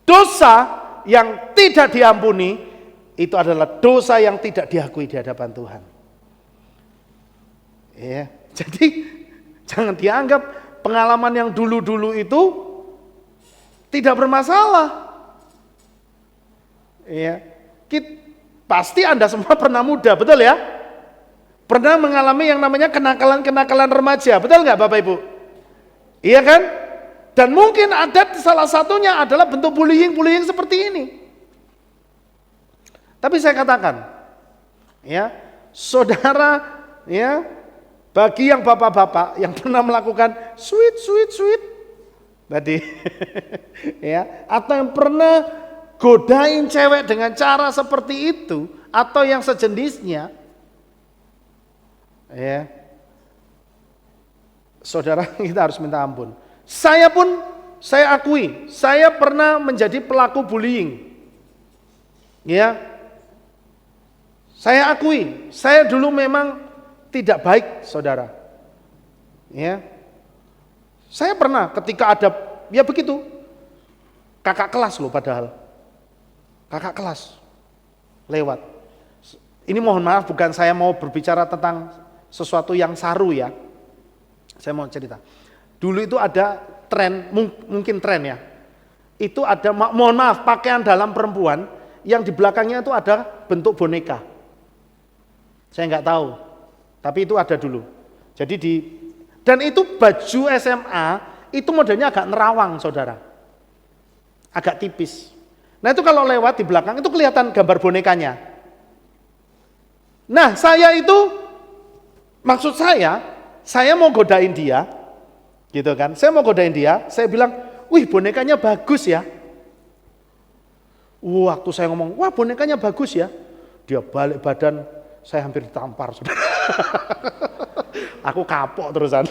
dosa yang tidak diampuni itu adalah dosa yang tidak diakui di hadapan Tuhan. Ya, jadi jangan dianggap pengalaman yang dulu-dulu itu tidak bermasalah. Ya, pasti Anda semua pernah muda, betul ya? Pernah mengalami yang namanya kenakalan-kenakalan remaja, betul nggak Bapak Ibu? Iya kan? Dan mungkin ada salah satunya adalah bentuk bullying seperti ini. Tapi saya katakan, ya, saudara, ya, bagi yang bapak-bapak yang pernah melakukan sweet, tadi, ya, atau yang pernah godain cewek dengan cara seperti itu, atau yang sejenisnya, ya, saudara kita harus minta ampun. Saya akui, saya pernah menjadi pelaku bullying. Ya. Saya akui, saya dulu memang tidak baik, saudara. Ya. Saya pernah ketika ada, ya begitu, kakak kelas loh padahal. Kakak kelas, lewat. Ini mohon maaf, bukan saya mau berbicara tentang sesuatu yang saru ya. Saya mau cerita. Dulu itu ada tren, mungkin tren ya. Itu ada, mohon maaf, pakaian dalam perempuan yang di belakangnya itu ada bentuk boneka. Saya nggak tahu, tapi itu ada dulu. Jadi dan itu baju SMA itu modelnya agak nerawang, saudara. Agak tipis. Nah itu kalau lewat di belakang itu kelihatan gambar bonekanya. Nah saya itu, maksud saya mau godain dia, gitu kan? Saya mau godain dia, saya bilang, wih bonekanya bagus ya. Waktu saya ngomong, wah bonekanya bagus ya, dia balik badan saya hampir ditampar, saudara. Aku kapok terusan.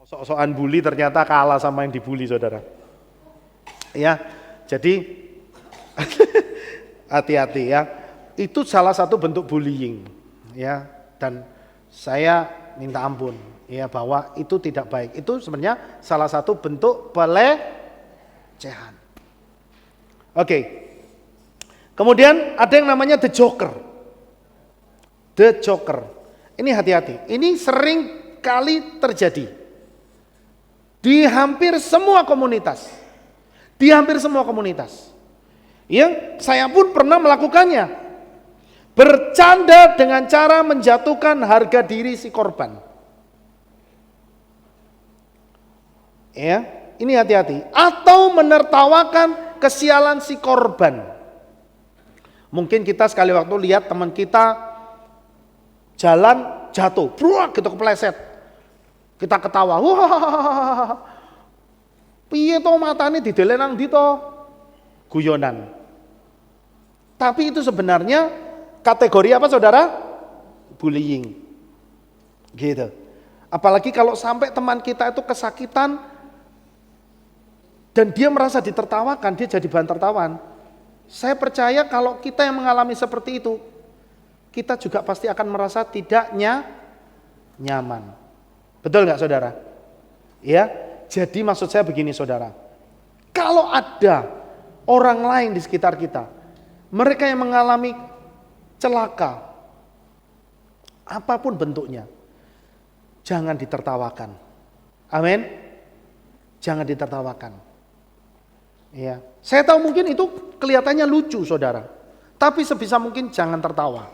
Sok-sokan bully ternyata kalah sama yang dibully, saudara. Ya, jadi hati-hati ya. Itu salah satu bentuk bullying, ya. Dan saya minta ampun, ya, bahwa itu tidak baik. Itu sebenarnya salah satu bentuk pelecehan. Oke. Kemudian ada yang namanya the joker. The joker. Ini hati-hati. Ini sering kali terjadi di hampir semua komunitas. Di hampir semua komunitas. Yang saya pun pernah melakukannya. Bercanda dengan cara menjatuhkan harga diri si korban. Ya, ini hati-hati. Atau menertawakan kesialan si korban. Mungkin kita sekali waktu lihat teman kita jalan jatuh, bruak gitu kepleset. Kita ketawa, wah, piye to matane didele nang ndi to? Guyonan. Tapi itu sebenarnya kategori apa, saudara? Bullying. Gitu. Apalagi kalau sampai teman kita itu kesakitan dan dia merasa ditertawakan, dia jadi bahan tertawaan. Saya percaya kalau kita yang mengalami seperti itu, kita juga pasti akan merasa tidak nyaman. Betul nggak, saudara? Ya, jadi maksud saya begini, saudara. Kalau ada orang lain di sekitar kita, mereka yang mengalami celaka, apapun bentuknya, jangan ditertawakan. Amin. Jangan ditertawakan. Ya, saya tahu mungkin itu kelihatannya lucu, saudara. Tapi sebisa mungkin jangan tertawa.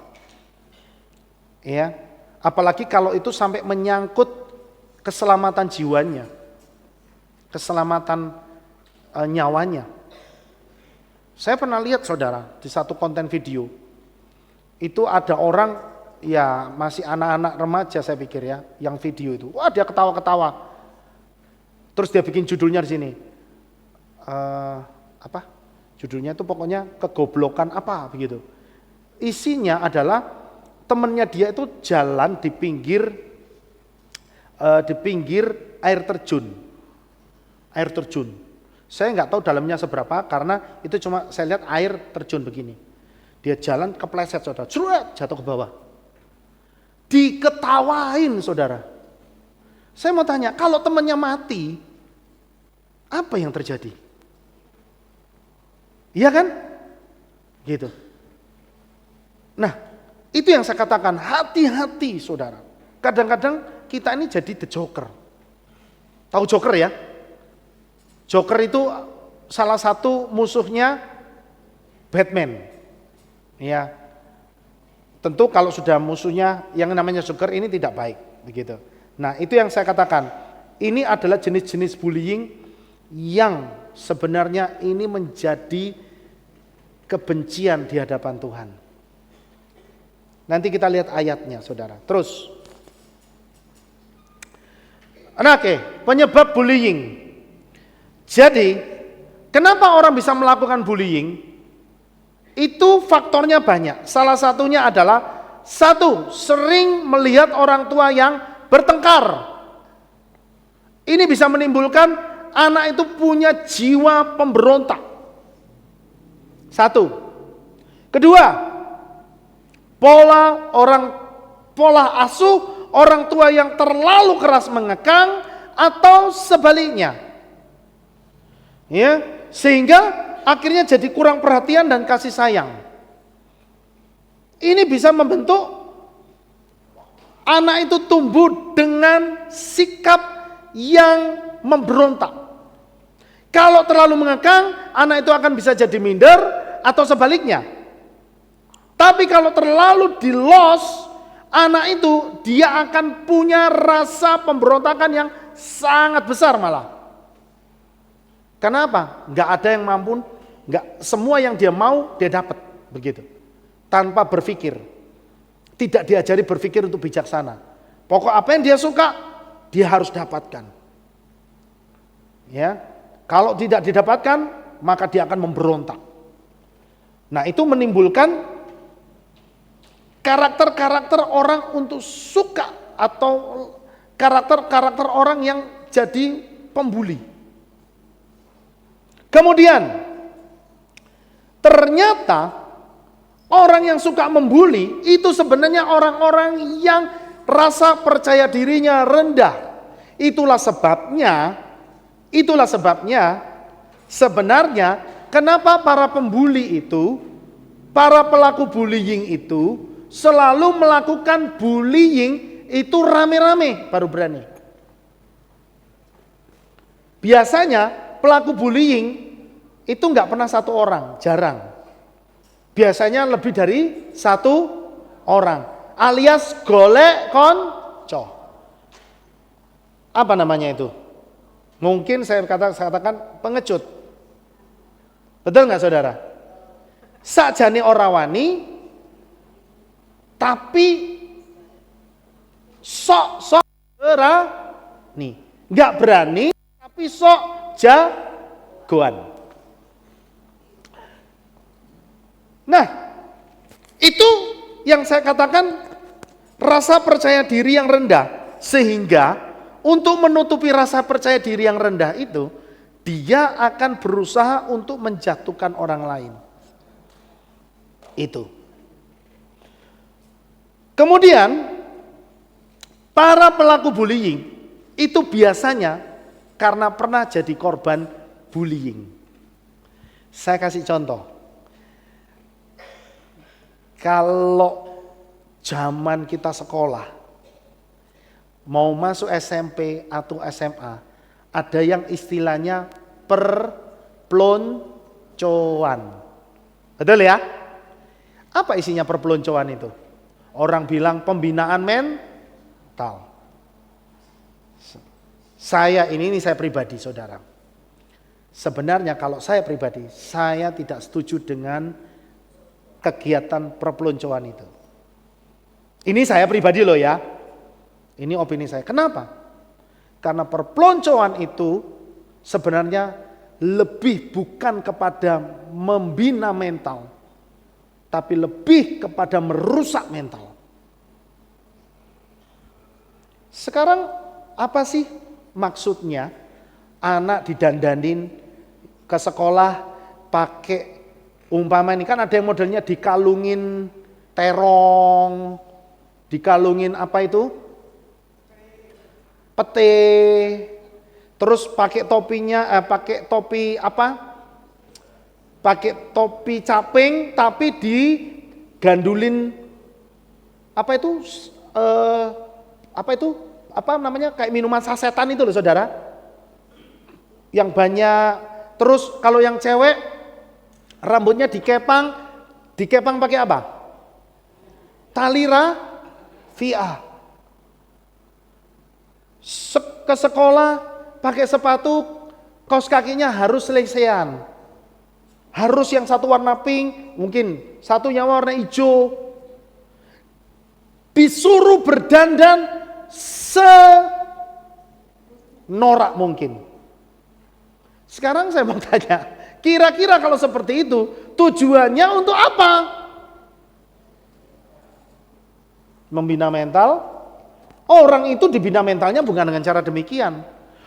Ya, apalagi kalau itu sampai menyangkut keselamatan jiwanya, keselamatan nyawanya. Saya pernah lihat, saudara, di satu konten video, itu ada orang, ya masih anak-anak remaja saya pikir ya, yang video itu, wah dia ketawa-ketawa. Terus dia bikin judulnya di sini, apa? Judulnya itu pokoknya kegoblokan apa begitu. Isinya adalah temennya dia itu jalan di pinggir air terjun. Air terjun. Saya nggak tahu dalamnya seberapa karena itu cuma saya lihat air terjun begini. Dia jalan kepleset, saudara, jatuh ke bawah. Diketawain, saudara. Saya mau tanya, kalau temannya mati, apa yang terjadi? Iya kan? Gitu. Nah, itu yang saya katakan, hati-hati, saudara. Kadang-kadang kita ini jadi the joker. Tahu joker ya? Joker itu salah satu musuhnya Batman. Ya. Tentu kalau sudah musuhnya yang namanya joker ini tidak baik, begitu. Nah, itu yang saya katakan. Ini adalah jenis-jenis bullying yang sebenarnya ini menjadi kebencian di hadapan Tuhan. Nanti kita lihat ayatnya, saudara. Terus. Oke, penyebab bullying. Jadi, kenapa orang bisa melakukan bullying? Itu faktornya banyak. Salah satunya adalah, satu, sering melihat orang tua yang bertengkar. Ini bisa menimbulkan anak itu punya jiwa pemberontak. Satu. Kedua, pola asuh orang tua yang terlalu keras mengekang atau sebaliknya. Ya, sehingga akhirnya jadi kurang perhatian dan kasih sayang. Ini bisa membentuk anak itu tumbuh dengan sikap yang memberontak. Kalau terlalu mengekang, anak itu akan bisa jadi minder atau sebaliknya. Tapi kalau terlalu di-loss, anak itu dia akan punya rasa pemberontakan yang sangat besar malah. Kenapa? Nggak ada yang mampu, nggak semua yang dia mau dia dapat begitu. Tanpa berpikir, tidak diajari berpikir untuk bijaksana. Pokok apa yang dia suka, dia harus dapatkan. Ya, kalau tidak didapatkan, maka dia akan memberontak. Nah, itu menimbulkan karakter-karakter orang untuk suka atau karakter-karakter orang yang jadi pembuli. Kemudian ternyata orang yang suka membuli itu sebenarnya orang-orang yang rasa percaya dirinya rendah. Itulah sebabnya sebenarnya kenapa para pembuli itu, para pelaku bullying itu selalu melakukan bullying itu rame-rame baru berani. Biasanya pelaku bullying itu nggak pernah satu orang, jarang. Biasanya lebih dari satu orang, alias golek konco. Apa namanya itu? Mungkin saya katakan pengecut. Betul nggak saudara? Sakjane ora wani, tapi sok berani. Nggak berani, tapi sok jagoan. Nah, itu yang saya katakan rasa percaya diri yang rendah. Sehingga untuk menutupi rasa percaya diri yang rendah itu, dia akan berusaha untuk menjatuhkan orang lain. Itu. Kemudian para pelaku bullying itu biasanya karena pernah jadi korban bullying. Saya kasih contoh. Kalau zaman kita sekolah, mau masuk SMP atau SMA, ada yang istilahnya perpeloncoan. Betul ya? Apa isinya perpeloncoan itu? Orang bilang pembinaan mental. Saya pribadi saudara. Sebenarnya kalau saya pribadi, saya tidak setuju dengan kegiatan perpeloncoan itu. Ini saya pribadi loh ya. Ini opini saya. Kenapa? Karena perpeloncoan itu sebenarnya lebih bukan kepada membina mental, tapi lebih kepada merusak mental. Sekarang apa sih maksudnya anak didandanin ke sekolah pakai umpama ini kan ada yang modelnya dikalungin terong, dikalungin apa itu? Pete, terus pakai topinya, pakai topi apa? Pakai topi caping tapi digandulin apa itu? Apa namanya? Kayak minuman sasetan itu loh saudara. Yang banyak. Terus kalau yang cewek rambutnya dikepang pakai apa? Tali rafia. Ke sekolah pakai sepatu, kaos kakinya harus selesean. Harus yang satu warna pink, mungkin satunya warna hijau. Disuruh berdandan senorak mungkin. Sekarang saya mau tanya, kira-kira kalau seperti itu tujuannya untuk apa? Membina mental? Orang itu dibina mentalnya bukan dengan cara demikian.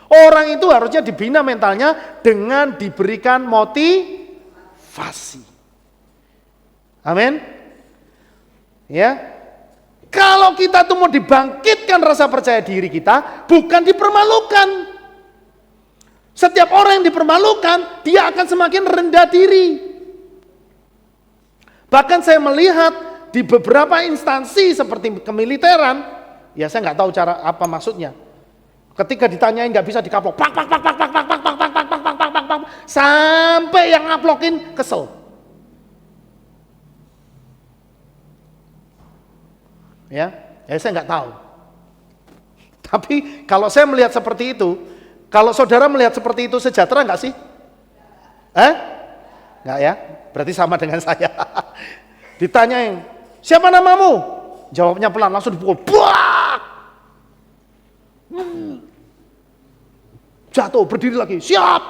Orang itu harusnya dibina mentalnya dengan diberikan motivasi. Amin. Ya. Kalau kita tuh mau dibangkitkan rasa percaya diri kita, bukan dipermalukan. Setiap orang yang dipermalukan, dia akan semakin rendah diri. Bahkan saya melihat di beberapa instansi seperti kemiliteran, ya saya nggak tahu cara apa maksudnya. Ketika ditanyain nggak bisa dikaplok, pak, sampai yang ngaplokin kesel. Ya saya nggak tahu. Tapi kalau saya melihat seperti itu, kalau saudara melihat seperti itu sejahtera nggak sih? Nggak ya? Berarti sama dengan saya. Ditanyain, siapa namamu? Jawabnya pelan, langsung dipukul. Buak! Jatuh, berdiri lagi, siap.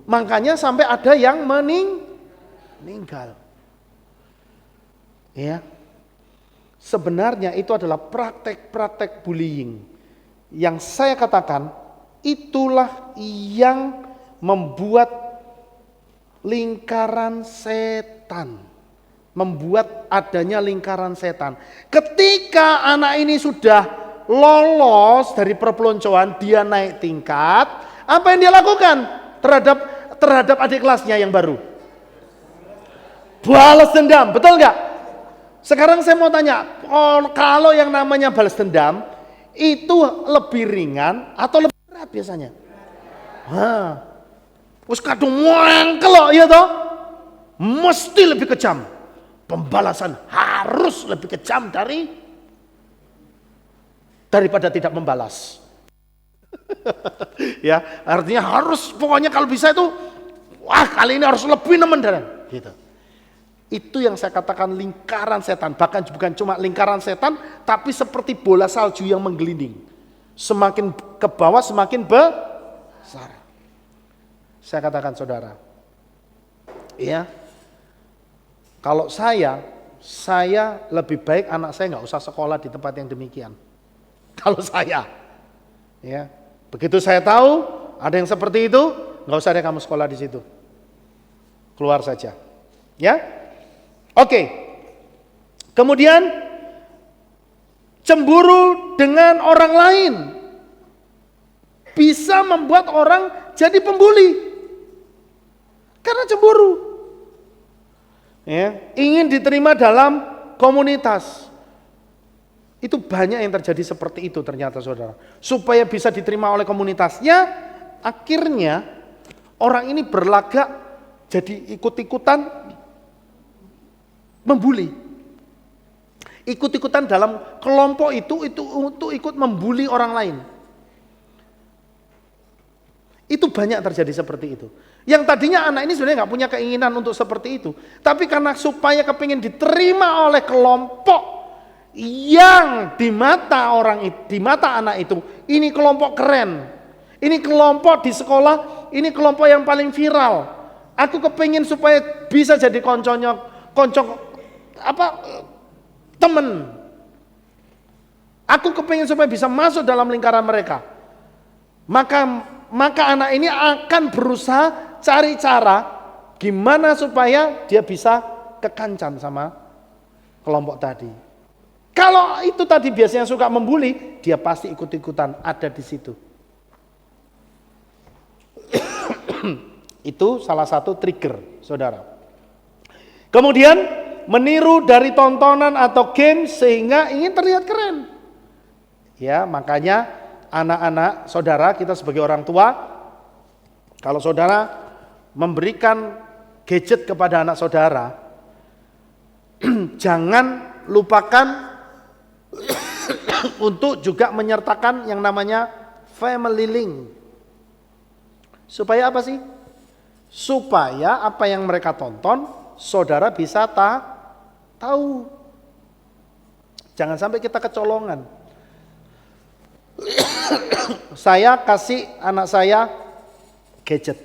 Makanya sampai ada yang meninggal. Ya. sebenarnya itu adalah praktek-praktek bullying. Yang saya katakan, itulah yang membuat lingkaran setan. Membuat adanya lingkaran setan. Ketika anak ini sudah lolos dari perpeloncoan, dia naik tingkat, apa yang dia lakukan terhadap adik kelasnya yang baru? Balas dendam, betul nggak? Sekarang saya mau tanya, kalau yang namanya balas dendam itu lebih ringan atau lebih berat biasanya? Wes kadung mengkelok ya toh? Mesti lebih kejam. Pembalasan harus lebih kejam daripada tidak membalas. Ya, artinya harus, pokoknya kalau bisa itu, wah kali ini harus lebih nemen gitu. Itu yang saya katakan lingkaran setan. Bahkan bukan cuma lingkaran setan, tapi seperti bola salju yang menggelinding. Semakin ke bawah semakin besar. Saya katakan saudara, ya, kalau saya lebih baik anak saya nggak usah sekolah di tempat yang demikian. Kalau saya, ya, begitu saya tahu ada yang seperti itu, nggak usah deh kamu sekolah di situ, keluar saja, ya. Oke. Kemudian cemburu dengan orang lain bisa membuat orang jadi pembuli karena cemburu. Ya, ingin diterima dalam komunitas. Itu banyak yang terjadi seperti itu ternyata saudara. Supaya bisa diterima oleh komunitasnya, akhirnya orang ini berlagak jadi ikut-ikutan membuli. Ikut-ikutan dalam kelompok itu untuk ikut membuli orang lain. Itu banyak terjadi seperti itu. Yang tadinya anak ini sebenarnya nggak punya keinginan untuk seperti itu, tapi karena supaya kepingin diterima oleh kelompok yang di mata anak itu, ini kelompok keren, ini kelompok di sekolah, ini kelompok yang paling viral. Aku kepingin supaya bisa jadi temen. Aku kepingin supaya bisa masuk dalam lingkaran mereka. Maka anak ini akan berusaha cari cara gimana supaya dia bisa kekancan sama kelompok tadi. Kalau itu tadi biasanya suka membuli, dia pasti ikut-ikutan ada di situ. Itu salah satu trigger, saudara. Kemudian meniru dari tontonan atau game sehingga ingin terlihat keren. Ya, makanya anak-anak saudara, kita sebagai orang tua, kalau saudara memberikan gadget kepada anak saudara, jangan lupakan untuk juga menyertakan yang namanya family link. Supaya apa sih? Supaya apa yang mereka tonton, saudara bisa tahu. Jangan sampai kita kecolongan. Saya kasih anak saya gadget.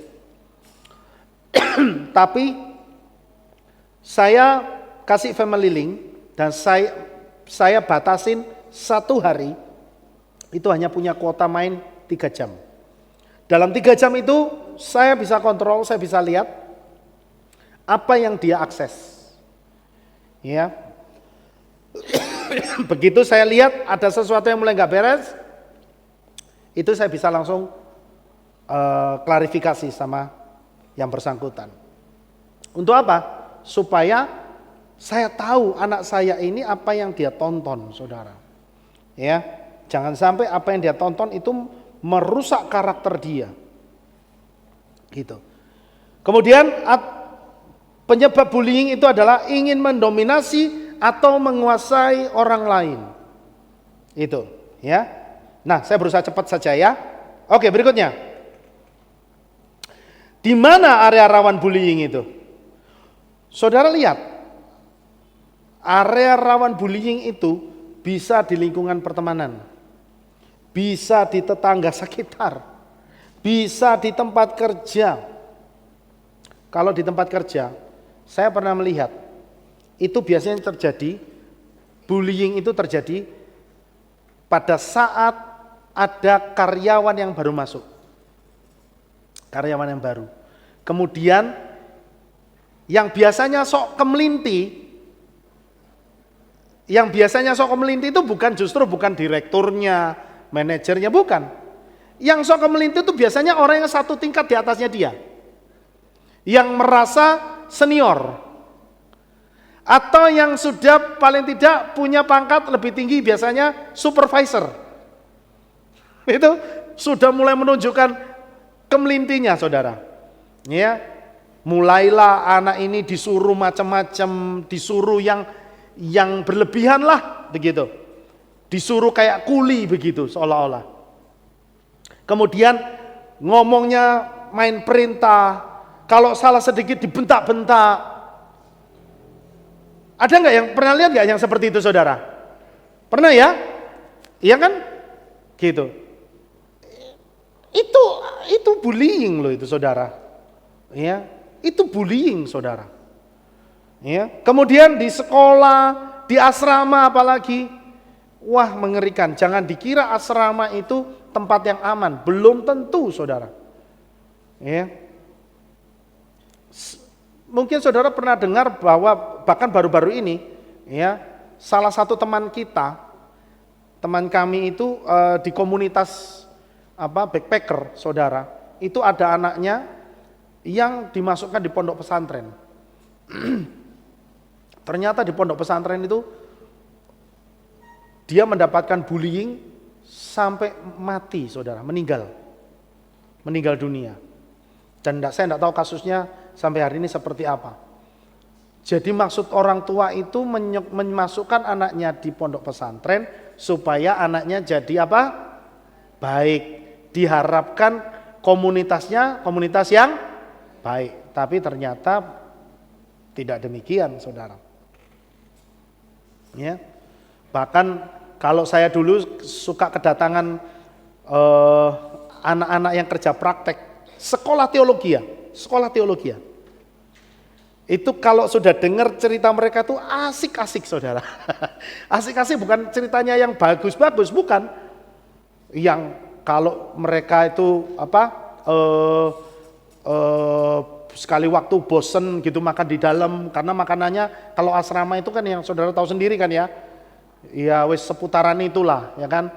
Tapi saya kasih family link dan saya batasin 1 hari itu hanya punya kuota main 3 jam. Dalam 3 jam itu saya bisa kontrol, saya bisa lihat apa yang dia akses. Ya. Begitu saya lihat ada sesuatu yang mulai nggak beres, itu saya bisa langsung klarifikasi sama yang bersangkutan. Untuk apa? Supaya saya tahu anak saya ini apa yang dia tonton, saudara. Ya, jangan sampai apa yang dia tonton itu merusak karakter dia. Gitu. Kemudian penyebab bullying itu adalah ingin mendominasi atau menguasai orang lain. Itu, ya. Nah, saya berusaha cepat saja ya. Oke, berikutnya. Di mana area rawan bullying itu? Saudara lihat, area rawan bullying itu bisa di lingkungan pertemanan, bisa di tetangga sekitar, bisa di tempat kerja. Kalau di tempat kerja, saya pernah melihat, itu biasanya terjadi bullying itu terjadi pada saat ada karyawan yang baru masuk. Karyawan yang baru. Kemudian yang biasanya sok kemelinti, itu bukan direkturnya, manajernya, bukan. Yang sok kemelinti itu biasanya orang yang satu tingkat di atasnya dia. Yang merasa senior. Atau yang sudah paling tidak punya pangkat lebih tinggi, biasanya supervisor. Itu sudah mulai menunjukkan kemelintinya, saudara. Ya, mulailah anak ini disuruh macam-macam, disuruh yang berlebihan lah, begitu. Disuruh kayak kuli begitu, seolah-olah. Kemudian ngomongnya main perintah, kalau salah sedikit dibentak-bentak. Ada nggak yang pernah lihat nggak yang seperti itu, saudara? Pernah ya? Iya kan? Gitu. Itu bullying loh itu, saudara. Ya, itu bullying, saudara. Ya. Kemudian di sekolah, di asrama apalagi, wah mengerikan. Jangan dikira asrama itu tempat yang aman, belum tentu, saudara. Ya. Mungkin saudara pernah dengar bahwa bahkan baru-baru ini, ya, salah satu teman kami itu di komunitas backpacker, saudara, itu ada anaknya yang dimasukkan di pondok pesantren. Ternyata di pondok pesantren itu dia mendapatkan bullying sampai mati, saudara, meninggal dunia. Dan saya tidak tahu kasusnya sampai hari ini seperti apa. Jadi maksud orang tua itu memasukkan anaknya di pondok pesantren supaya anaknya jadi apa? Baik. Diharapkan komunitasnya komunitas yang baik. Tapi ternyata tidak demikian, saudara. Ya. Bahkan kalau saya dulu suka kedatangan anak-anak yang kerja praktek sekolah teologi. Itu kalau sudah dengar cerita mereka tuh asik-asik, saudara. Asik-asik bukan ceritanya yang bagus-bagus, bukan. Yang kalau mereka itu sekali waktu bosen gitu makan di dalam, karena makanannya kalau asrama itu kan yang saudara tahu sendiri kan ya. Ya wis seputaran itulah, ya kan.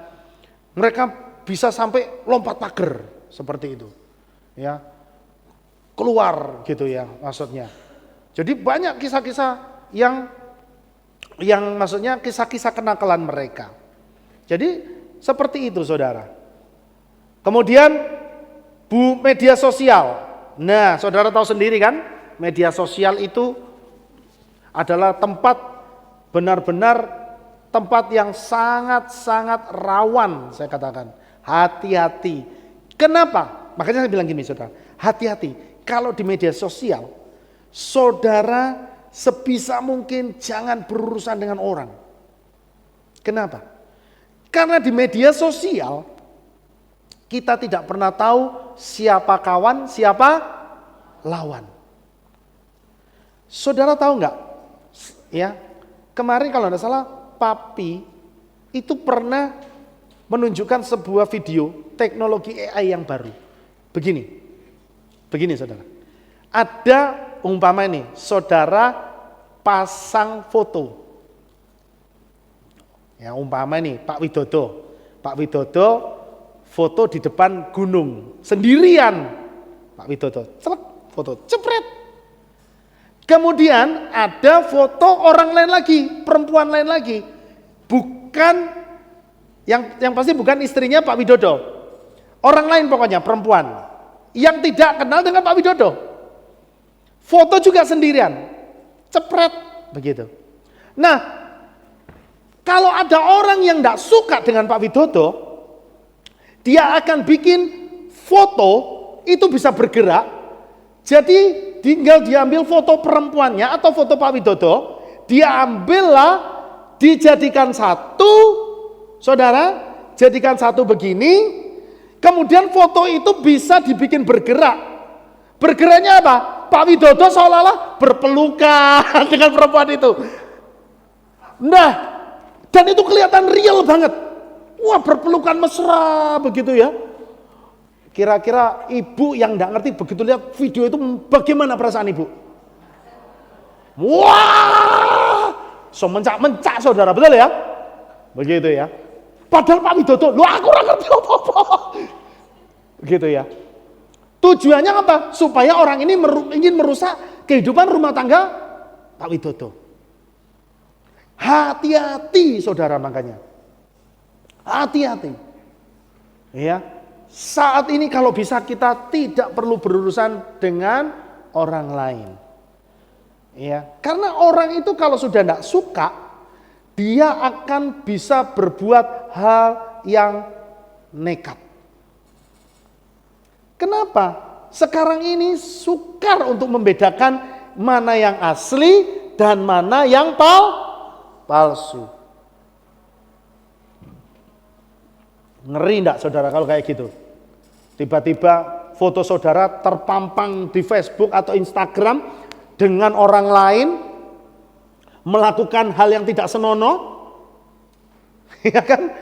Mereka bisa sampai lompat pagar seperti itu. Ya. Keluar gitu ya maksudnya. Jadi banyak kisah-kisah yang maksudnya kisah-kisah kenakalan mereka. Jadi seperti itu, saudara. Kemudian media sosial. Nah, saudara tahu sendiri kan, media sosial itu adalah tempat benar-benar tempat yang sangat-sangat rawan, saya katakan. Hati-hati. Kenapa? Makanya saya bilang gini, saudara. Hati-hati. Kalau di media sosial, saudara sebisa mungkin jangan berurusan dengan orang. Kenapa? Karena di media sosial kita tidak pernah tahu siapa kawan, siapa lawan. Saudara tahu nggak? Ya, kemarin kalau tidak salah, Papi itu pernah menunjukkan sebuah video teknologi AI yang baru. Begini saudara, ada umpama ini, saudara pasang foto, ya umpama ini Pak Widodo foto di depan gunung, sendirian, Pak Widodo, foto, cepret. Kemudian ada foto orang lain lagi, perempuan lain lagi, bukan, yang pasti bukan istrinya Pak Widodo, orang lain pokoknya, perempuan. Yang tidak kenal dengan Pak Widodo. Foto juga sendirian. Cepret. Begitu. Nah, kalau ada orang yang tidak suka dengan Pak Widodo, dia akan bikin foto, itu bisa bergerak. Jadi tinggal diambil foto perempuannya atau foto Pak Widodo, dia ambillah, dijadikan satu, saudara, jadikan satu begini. Kemudian foto itu bisa dibikin bergerak. Bergeraknya apa? Pak Widodo seolah-olah berpelukan dengan perempuan itu. Nah, Dan itu kelihatan real banget. Wah, berpelukan mesra begitu ya. Kira-kira ibu yang nggak ngerti begitu lihat video itu bagaimana perasaan ibu? Wah, so mencak-mencak saudara, betul ya? Begitu ya. Padahal Pak Widodo, lu aku nggak ngerti apa-apa. Begitu ya. Tujuannya apa? Supaya orang ini ingin merusak kehidupan rumah tangga Pak Widodo. Hati-hati saudara makanya. Hati-hati. Ya. Saat ini kalau bisa kita tidak perlu berurusan dengan orang lain. Ya, karena orang itu kalau sudah tidak suka, dia akan bisa berbuat hal yang nekat. Kenapa? Sekarang ini sukar untuk membedakan mana yang asli dan mana yang palsu. Ngeri enggak saudara kalau kayak gitu? Tiba-tiba foto saudara terpampang di Facebook atau Instagram dengan orang lain melakukan hal yang tidak senonoh. Ya kan?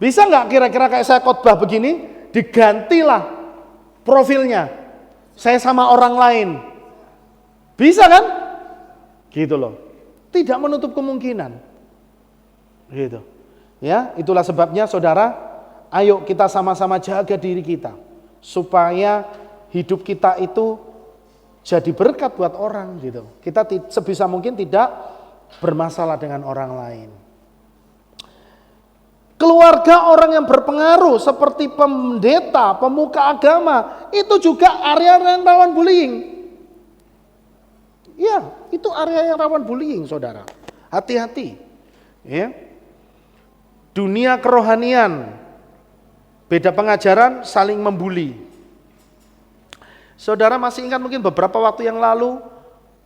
Bisa nggak kira-kira kayak saya khotbah begini, digantilah profilnya. Saya sama orang lain. Bisa kan? Gitu loh. Tidak menutup kemungkinan. Gitu. Ya, itulah sebabnya saudara, ayo kita sama-sama jaga diri kita supaya hidup kita itu jadi berkat buat orang gitu. Kita sebisa mungkin tidak bermasalah dengan orang lain. Keluarga orang yang berpengaruh seperti pendeta, pemuka agama, itu juga area yang rawan bullying. Ya, itu area yang rawan bullying, saudara. Hati-hati. Ya. Dunia kerohanian, beda pengajaran, saling membuli. Saudara masih ingat mungkin beberapa waktu yang lalu,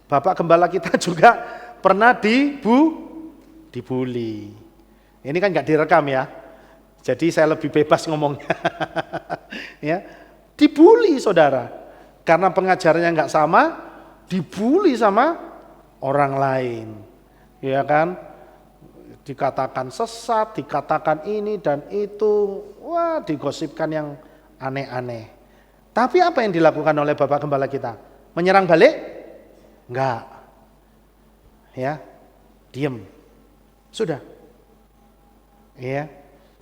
Bapak Gembala kita juga pernah dibully. Ini kan nggak direkam ya, jadi saya lebih bebas ngomongnya. Ya, dibully saudara, karena pengajarannya nggak sama, dibully sama orang lain, ya kan? Dikatakan sesat, dikatakan ini dan itu, wah digosipkan yang aneh-aneh. Tapi apa yang dilakukan oleh Bapak Gembala kita? Menyerang balik? Enggak. Ya, diam. Sudah. Ya,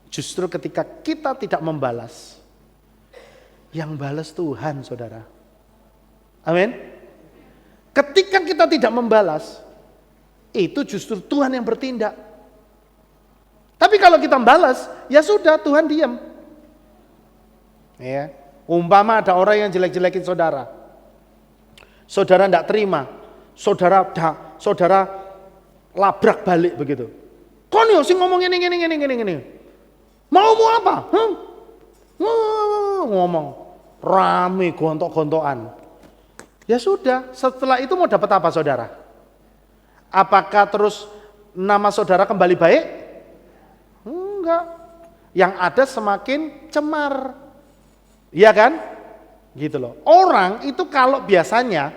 justru ketika kita tidak membalas, yang balas Tuhan, saudara. Amin. Ketika kita tidak membalas, itu justru Tuhan yang bertindak. Tapi kalau kita balas, ya sudah Tuhan diam. Ya, umpama ada orang yang jelek-jelekin saudara, saudara tidak terima, saudara labrak balik begitu. Kon yo sing ngomong ini. Mau apa? Ngomong rame gontok-gontokan. Ya sudah, setelah itu mau dapat apa saudara? Apakah terus nama saudara kembali baik? Enggak. Yang ada semakin cemar. Iya kan? Gitu loh. Orang itu kalau biasanya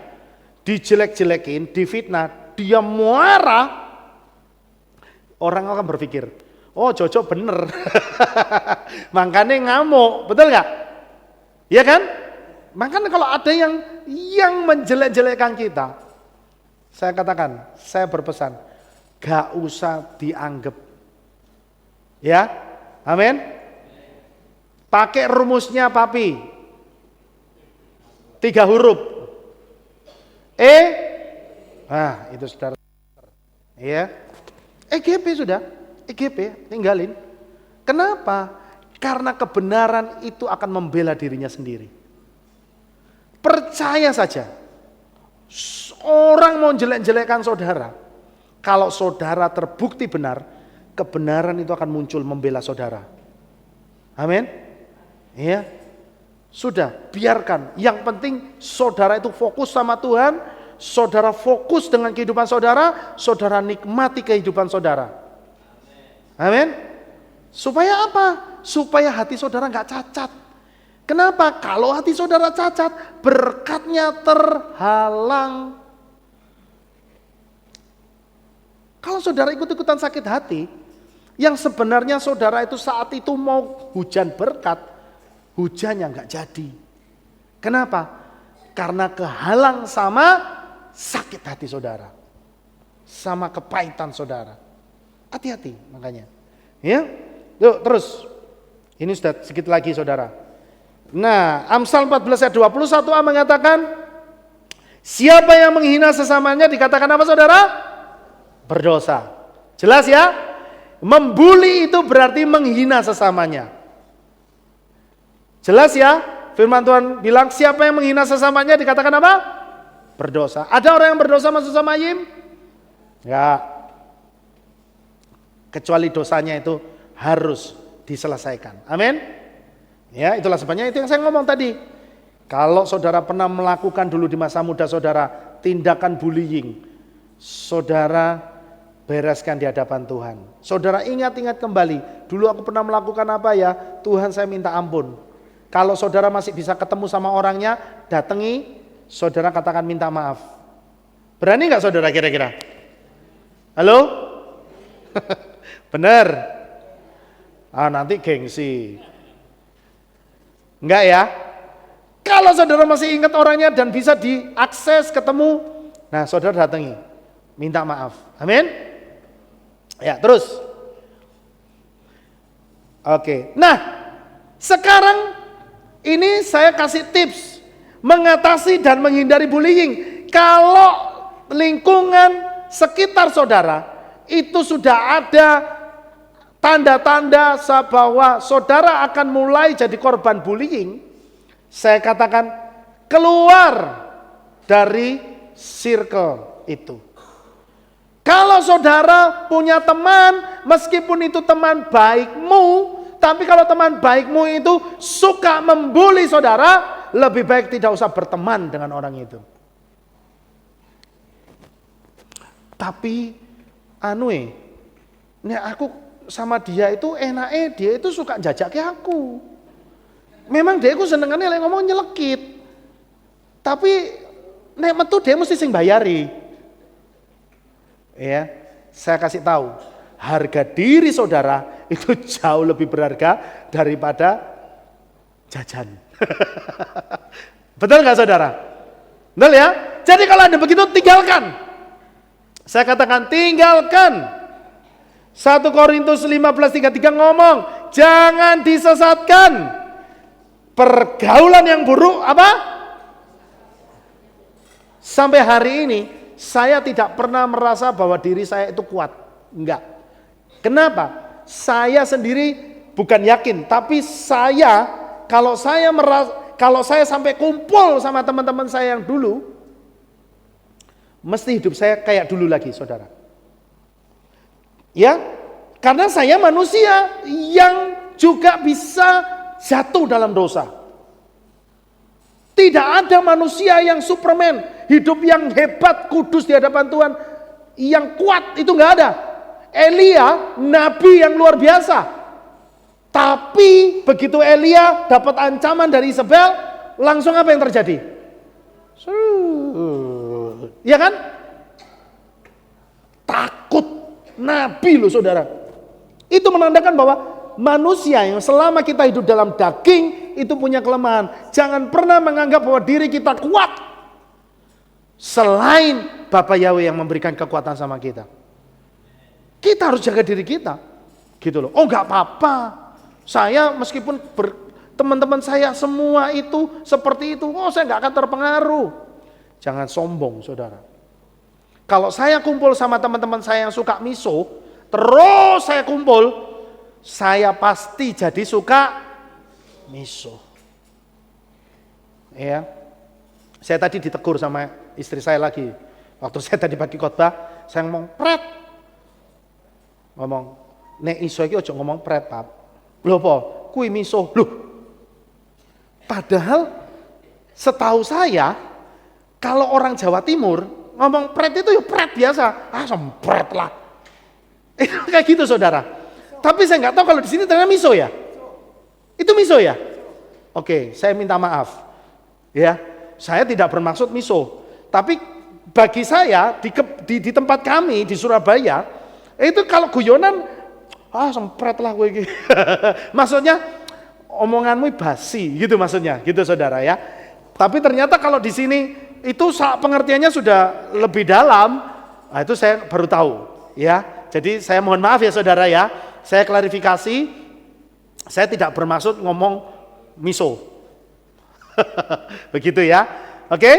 dijelek-jelekin, difitnah, dia marah, orang akan berpikir, oh Jojo bener. Makanya ngamuk, betul nggak? Iya kan? Makanya kalau ada yang menjelek-jelekkan kita, saya katakan, saya berpesan, gak usah dianggap. Ya, amin. Pakai rumusnya papi, 3 huruf. Itu saudara. Ya, EGP sudah, EGP tinggalin. Kenapa? Karena kebenaran itu akan membela dirinya sendiri. Percaya saja, orang mau jelek-jelekan saudara, kalau saudara terbukti benar, kebenaran itu akan muncul membela saudara. Amin. Ya. Sudah, biarkan. Yang penting saudara itu fokus sama Tuhan, saudara fokus dengan kehidupan saudara, saudara nikmati kehidupan saudara. Amin. Supaya apa? Supaya hati saudara nggak cacat. Kenapa? Kalau hati saudara cacat, berkatnya terhalang. Kalau saudara ikut-ikutan sakit hati, yang sebenarnya saudara itu saat itu mau hujan berkat, hujannya nggak jadi. Kenapa? Karena kehalang sama sakit hati saudara, sama kepahitan saudara. Hati-hati makanya. Ya, yuk terus. Ini sudah sedikit lagi saudara. Nah, Amsal 14 ayat 21a mengatakan, siapa yang menghina sesamanya dikatakan apa saudara? Berdosa. Jelas ya? Membuli itu berarti menghina sesamanya. Jelas ya? Firman Tuhan bilang siapa yang menghina sesamanya dikatakan apa? Berdosa. Ada orang yang berdosa masuk sama Yim? Ya. Kecuali dosanya itu harus diselesaikan. Amin. Ya, itulah sebabnya itu yang saya ngomong tadi. Kalau saudara pernah melakukan dulu di masa muda saudara tindakan bullying, saudara bereskan di hadapan Tuhan. Saudara ingat-ingat kembali, dulu aku pernah melakukan apa ya? Tuhan, saya minta ampun. Kalau saudara masih bisa ketemu sama orangnya, datangi, saudara katakan minta maaf. Berani nggak saudara kira-kira? Halo? Bener? Nanti gengsi. Enggak ya? Kalau saudara masih ingat orangnya dan bisa diakses, ketemu, nah saudara datangi, minta maaf. Amin? Ya, terus. Oke. Nah, sekarang ini saya kasih tips mengatasi dan menghindari bullying. Kalau lingkungan sekitar saudara itu sudah ada tanda-tanda bahwa saudara akan mulai jadi korban bullying, saya katakan keluar dari circle itu. Kalau saudara punya teman, meskipun itu teman baikmu, tapi kalau teman baikmu itu suka membuli saudara, lebih baik tidak usah berteman dengan orang itu. Tapi ini aku sama dia itu enaknya dia itu suka jajak ke aku. Memang dia itu senengannya lek ngomong nyelekit. Tapi nek metu dia mesti sing bayari. Ya, saya kasih tahu, harga diri saudara itu jauh lebih berharga daripada jajan. Betul nggak saudara? Betul ya? Jadi kalau ada begitu tinggalkan. Saya katakan tinggalkan. 1 Korintus 15:33 ngomong, jangan disesatkan. Pergaulan yang buruk apa? Sampai hari ini saya tidak pernah merasa bahwa diri saya itu kuat. Enggak. Kenapa? Saya sendiri bukan yakin, tapi kalau saya sampai kumpul sama teman-teman saya yang dulu, mesti hidup saya kayak dulu lagi, saudara. Ya, karena saya manusia yang juga bisa jatuh dalam dosa. Tidak ada manusia yang Superman, hidup yang hebat, kudus di hadapan Tuhan, yang kuat, itu nggak ada. Elia, nabi yang luar biasa. Tapi begitu Elia dapat ancaman dari Isabel, langsung apa yang terjadi? Ya kan? Takut. Nabi loh saudara. Itu menandakan bahwa manusia yang selama kita hidup dalam daging itu punya kelemahan. Jangan pernah menganggap bahwa diri kita kuat selain Bapa Yahweh yang memberikan kekuatan sama kita. Kita harus jaga diri kita. Gitu loh. Oh enggak apa-apa. Saya meskipun teman-teman saya semua itu seperti itu, oh saya enggak akan terpengaruh. Jangan sombong saudara. Kalau saya kumpul sama teman-teman saya yang suka miso, terus saya kumpul, saya pasti jadi suka miso. Ya, saya tadi ditegur sama istri saya lagi. Waktu saya tadi pagi khotbah, saya ngomong pret. Ngomong, nek iso iki ojo ngomong pret, Pak. Lho po, kui miso. Loh. Padahal setahu saya, kalau orang Jawa Timur ngomong pret itu ya pret biasa, sempret lah. Itu kayak gitu saudara. Tapi saya nggak tahu kalau di sini ternyata miso ya. Itu miso ya. Oke, saya minta maaf. Ya, saya tidak bermaksud miso. Tapi bagi saya di tempat kami di Surabaya Itu kalau guyonan, sempret lah gue gitu. Maksudnya omonganmu basi gitu maksudnya, gitu saudara ya. Tapi ternyata kalau di sini itu pengertiannya sudah lebih dalam, itu saya baru tahu ya. Jadi saya mohon maaf ya saudara ya, saya klarifikasi, saya tidak bermaksud ngomong miso. Begitu ya, oke?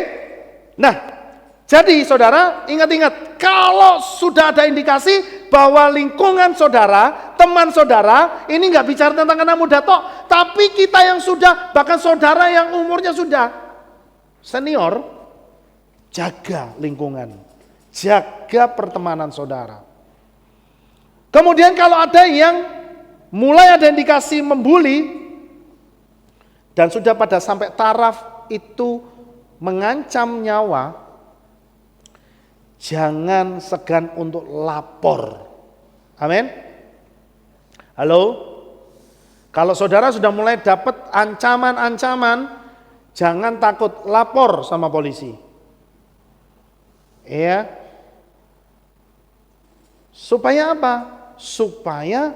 Nah, jadi saudara ingat-ingat, kalau sudah ada indikasi bahwa lingkungan saudara, teman saudara, ini nggak bicara tentang anak muda toh, tapi kita yang sudah, bahkan saudara yang umurnya sudah senior, jaga lingkungan, jaga pertemanan saudara. Kemudian kalau ada yang mulai ada indikasi membuli dan sudah pada sampai taraf itu mengancam nyawa, jangan segan untuk lapor. Amin. Halo? Kalau saudara sudah mulai dapat ancaman-ancaman, jangan takut, lapor sama polisi. Ya. Supaya apa? Supaya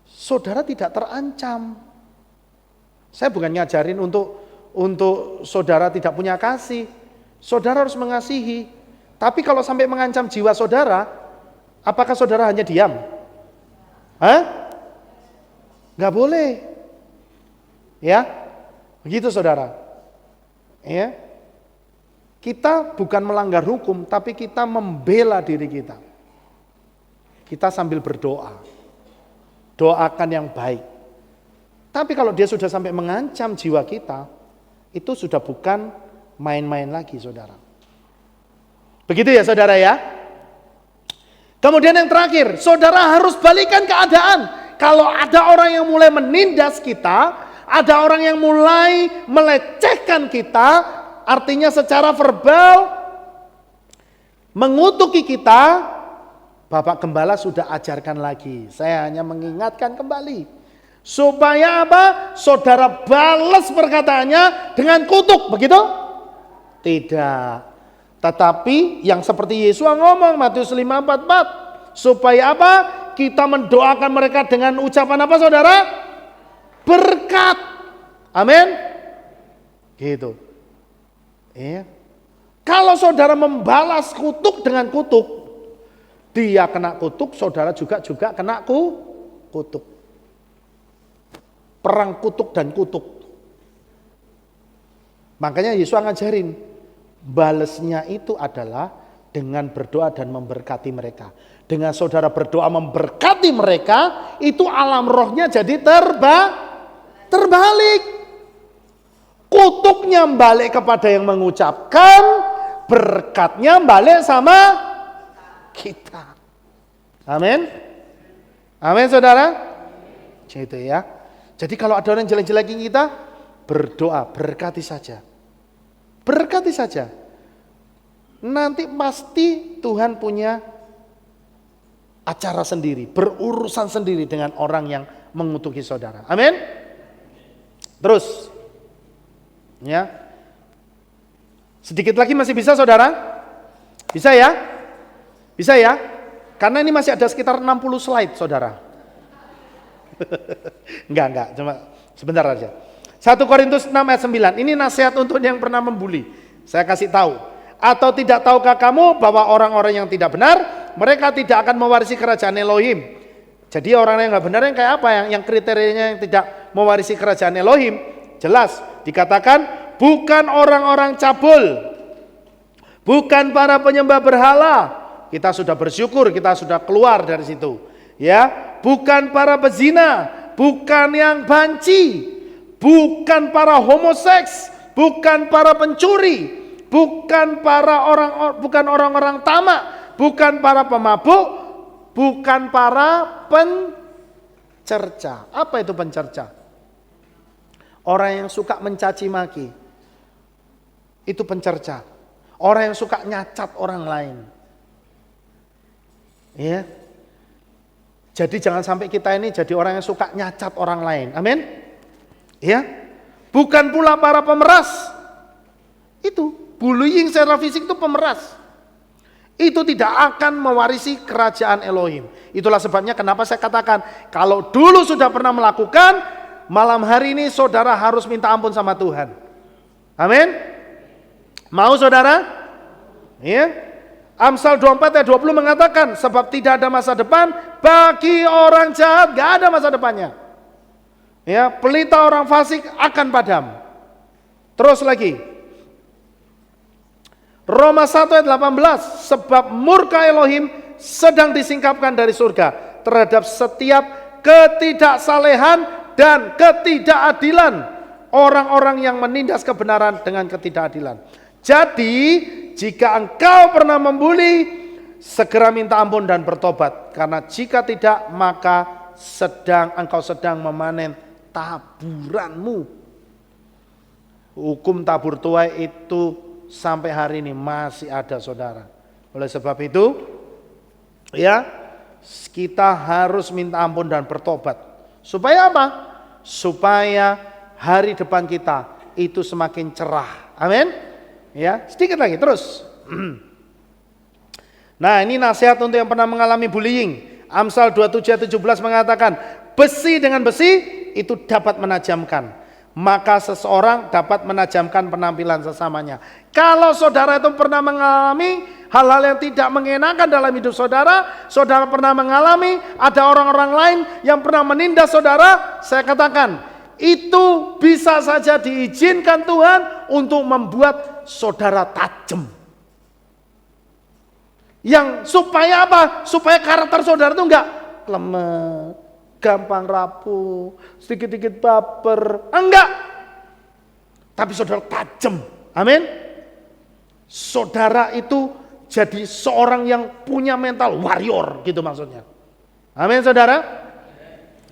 saudara tidak terancam. Saya bukan ngajarin untuk saudara tidak punya kasih. Saudara harus mengasihi. Tapi kalau sampai mengancam jiwa saudara, apakah saudara hanya diam? Nggak boleh. Ya, begitu saudara. Ya, kita bukan melanggar hukum, tapi kita membela diri kita. Kita sambil berdoa, doakan yang baik. Tapi kalau dia sudah sampai mengancam jiwa kita, itu sudah bukan main-main lagi saudara. Begitu ya saudara ya. Kemudian yang terakhir, saudara harus balikan keadaan. Kalau ada orang yang mulai menindas kita, ada orang yang mulai melecehkan kita, artinya secara verbal mengutuki kita, Bapak Gembala sudah ajarkan lagi. Saya hanya mengingatkan kembali. Supaya apa? Saudara balas perkataannya dengan kutuk, begitu? Tidak. Tetapi yang seperti Yesus ngomong Matius 5:44, supaya apa? Kita mendoakan mereka dengan ucapan apa saudara? Berkat. Amin. Gitu. Ya. Kalau saudara membalas kutuk dengan kutuk, dia kena kutuk, saudara juga kena kutuk. Perang kutuk dan kutuk. Makanya Yesus ngajarin, balesnya itu adalah dengan berdoa dan memberkati mereka. Dengan saudara berdoa memberkati mereka, itu alam rohnya jadi terbalik. Kutuknya balik kepada yang mengucapkan, berkatnya balik sama kita. Amin. Amin saudara. Gitu ya. Jadi kalau ada orang jelek-jelekin kita, berdoa, berkati saja. Berkati saja. Nanti pasti Tuhan punya acara sendiri, berurusan sendiri dengan orang yang mengutuki saudara. Amin. Terus. Ya. Sedikit lagi masih bisa saudara? Bisa ya? Bisa ya? Karena ini masih ada sekitar 60 slide saudara. Enggak, cuma sebentar aja. 1 Korintus 6 ayat 9, ini nasihat untuk yang pernah membuli. Saya kasih tahu. Atau tidak tahukah kamu bahwa orang-orang yang tidak benar, mereka tidak akan mewarisi kerajaan Elohim. Jadi orang yang nggak benar yang kayak apa? Yang kriterianya yang tidak mewarisi kerajaan Elohim, jelas dikatakan bukan orang-orang cabul, bukan para penyembah berhala. Kita sudah bersyukur, kita sudah keluar dari situ. Ya, bukan para pezina, bukan yang banci, bukan para homoseks, bukan para pencuri, bukan orang-orang tamak, bukan para pemabuk, bukan para pencerca. Apa itu pencerca? Orang yang suka mencaci maki. Itu pencerca. Orang yang suka nyacat orang lain. Ya. Jadi jangan sampai kita ini jadi orang yang suka nyacat orang lain. Amin. Ya. Bukan pula para pemeras. Itu bullying secara fisik itu pemeras. itu tidak akan mewarisi kerajaan Elohim. Itulah sebabnya kenapa saya katakan, kalau dulu sudah pernah melakukan, malam hari ini saudara harus minta ampun sama Tuhan. Amin. Mau saudara? Ya. Amsal 24 ayat 20 mengatakan, sebab tidak ada masa depan bagi orang jahat, gak ada masa depannya. Ya, pelita orang fasik akan padam. Terus lagi. Roma 1 ayat 18, sebab murka Elohim sedang disingkapkan dari surga terhadap setiap ketidaksalehan dan ketidakadilan orang-orang yang menindas kebenaran dengan ketidakadilan. Jadi, jika engkau pernah membuli, segera minta ampun dan bertobat, karena jika tidak, maka engkau sedang memanen taburanmu. Hukum tabur tuai itu sampai hari ini masih ada, saudara. Oleh sebab itu, ya, kita harus minta ampun dan bertobat. Supaya apa? Supaya hari depan kita itu semakin cerah. Amin. Ya, sedikit lagi terus. Nah, ini nasihat untuk yang pernah mengalami bullying. Amsal 27 ayat 17 mengatakan, besi dengan besi itu dapat menajamkan, maka seseorang dapat menajamkan penampilan sesamanya. Kalau saudara itu pernah mengalami hal-hal yang tidak mengenakan dalam hidup saudara, saudara pernah mengalami ada orang-orang lain yang pernah menindas saudara, saya katakan, itu bisa saja diizinkan Tuhan untuk membuat saudara tajam. Yang supaya apa? Supaya karakter saudara itu enggak lemah, gampang rapuh, sedikit-sedikit baper. Enggak. Tapi saudara tajam. Amin. Saudara itu jadi seorang yang punya mental warrior, gitu maksudnya. Amin, saudara.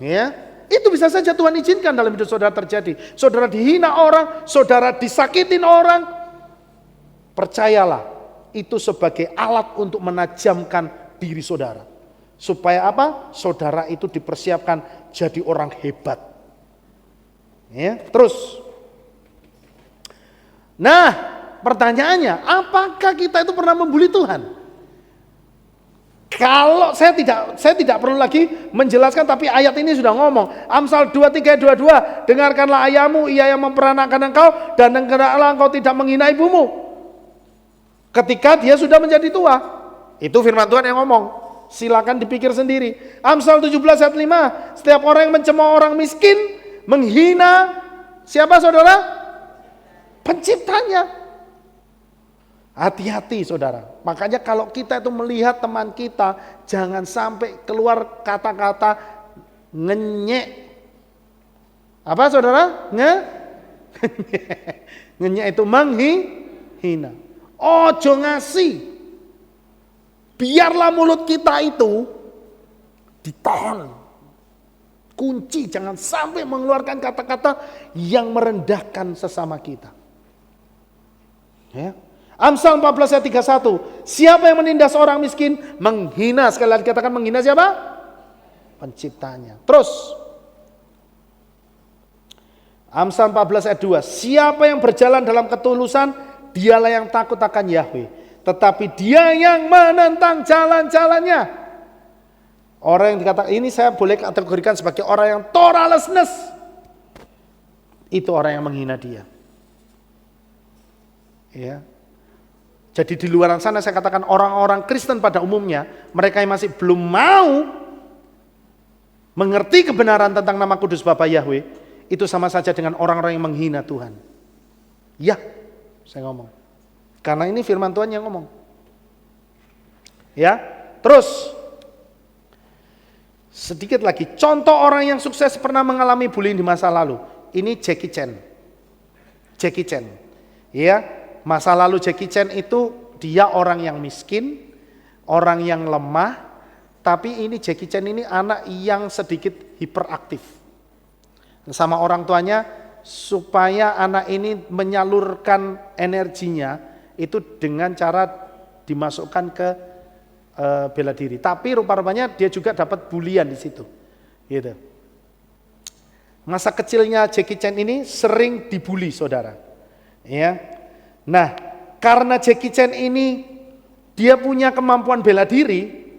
Ya, itu bisa saja Tuhan izinkan dalam hidup saudara terjadi. Saudara dihina orang, saudara disakitin orang. Percayalah, itu sebagai alat untuk menajamkan diri saudara. Supaya apa? Saudara itu dipersiapkan jadi orang hebat. Ya, terus. Nah, pertanyaannya, apakah kita itu pernah membuli Tuhan? Kalau saya tidak perlu lagi menjelaskan, tapi ayat ini sudah ngomong. Amsal 23 ayat 22, dengarkanlah ayahmu, ia yang memperanakan engkau, dan hendaklah engkau tidak menghina ibumu ketika dia sudah menjadi tua. Itu firman Tuhan yang ngomong. Silakan dipikir sendiri. Amsal 17 ayat 5, setiap orang yang mencemooh orang miskin, menghina siapa saudara? Penciptanya. Hati-hati saudara. Makanya kalau kita itu melihat teman kita, jangan sampai keluar kata-kata ngenyek. Apa saudara? Ngenyek itu menghina. Ojo ngasih. Biarlah mulut kita itu ditahan. Kunci, jangan sampai mengeluarkan kata-kata yang merendahkan sesama kita. Ya. Amsal 14 ayat 31. Siapa yang menindas orang miskin, menghina, sekali lagi katakan menghina siapa? Penciptanya. Terus. Amsal 14 ayat 2. Siapa yang berjalan dalam ketulusan, dialah yang takut akan Yahweh. Tetapi dia yang menentang jalan-jalannya. Orang yang dikatakan, ini saya boleh kategorikan sebagai orang yang Torahlessness. Itu orang yang menghina dia. Ya. Jadi di luar sana saya katakan orang-orang Kristen pada umumnya, mereka yang masih belum mau mengerti kebenaran tentang nama kudus Bapa Yahweh, itu sama saja dengan orang-orang yang menghina Tuhan. Ya, saya ngomong. Karena ini firman Tuhan yang ngomong. Ya, terus sedikit lagi, contoh orang yang sukses pernah mengalami bullying di masa lalu. Ini Jackie Chan. Jackie Chan. Ya, masa lalu Jackie Chan itu dia orang yang miskin, orang yang lemah, tapi ini Jackie Chan ini anak yang sedikit hiperaktif. Sama orang tuanya supaya anak ini menyalurkan energinya itu dengan cara dimasukkan ke bela diri. Tapi rupa-rupanya dia juga dapat bulian di situ. Gitu. Masa kecilnya Jackie Chan ini sering dibully, saudara. Ya. Nah, karena Jackie Chan ini dia punya kemampuan bela diri,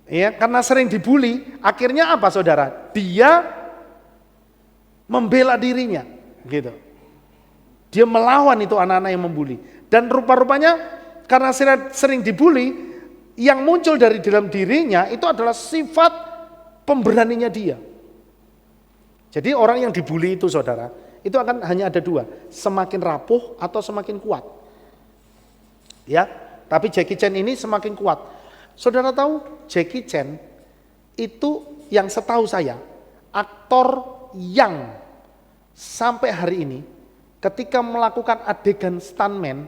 ya, karena sering dibully, akhirnya apa saudara? Dia membela dirinya, gitu. Dia melawan itu anak-anak yang membuli. Dan rupa-rupanya karena sering dibully, yang muncul dari dalam dirinya itu adalah sifat pemberaninya dia. Jadi orang yang dibully itu saudara, itu akan hanya ada dua, semakin rapuh atau semakin kuat. Ya, tapi Jackie Chan ini semakin kuat. Saudara tahu Jackie Chan itu yang setahu saya aktor yang sampai hari ini ketika melakukan adegan stuntman,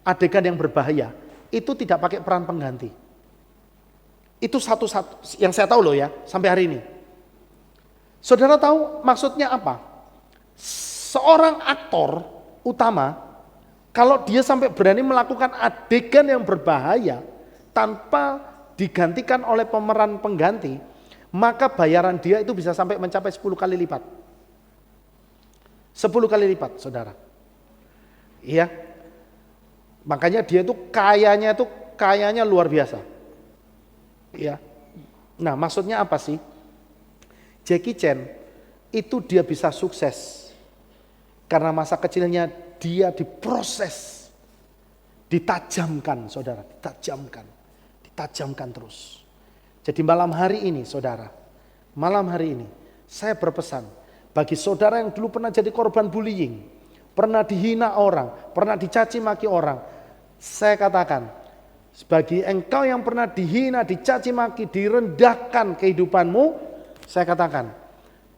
adegan yang berbahaya, itu tidak pakai peran pengganti. Itu satu-satu yang saya tahu loh ya, sampai hari ini. Saudara tahu maksudnya apa? Seorang aktor utama, kalau dia sampai berani melakukan adegan yang berbahaya tanpa digantikan oleh pemeran pengganti, maka bayaran dia itu bisa sampai mencapai 10 kali lipat. 10 kali lipat, saudara. Iya. Makanya dia itu kayanya luar biasa. Iya. Nah, maksudnya apa sih? Jackie Chan itu dia bisa sukses karena masa kecilnya dia diproses, ditajamkan, saudara, ditajamkan terus. Jadi malam hari ini, saudara, malam hari ini saya berpesan bagi saudara yang dulu pernah jadi korban bullying, pernah dihina orang, pernah dicaci maki orang, saya katakan, bagi engkau yang pernah dihina, dicaci maki, direndahkan kehidupanmu, saya katakan,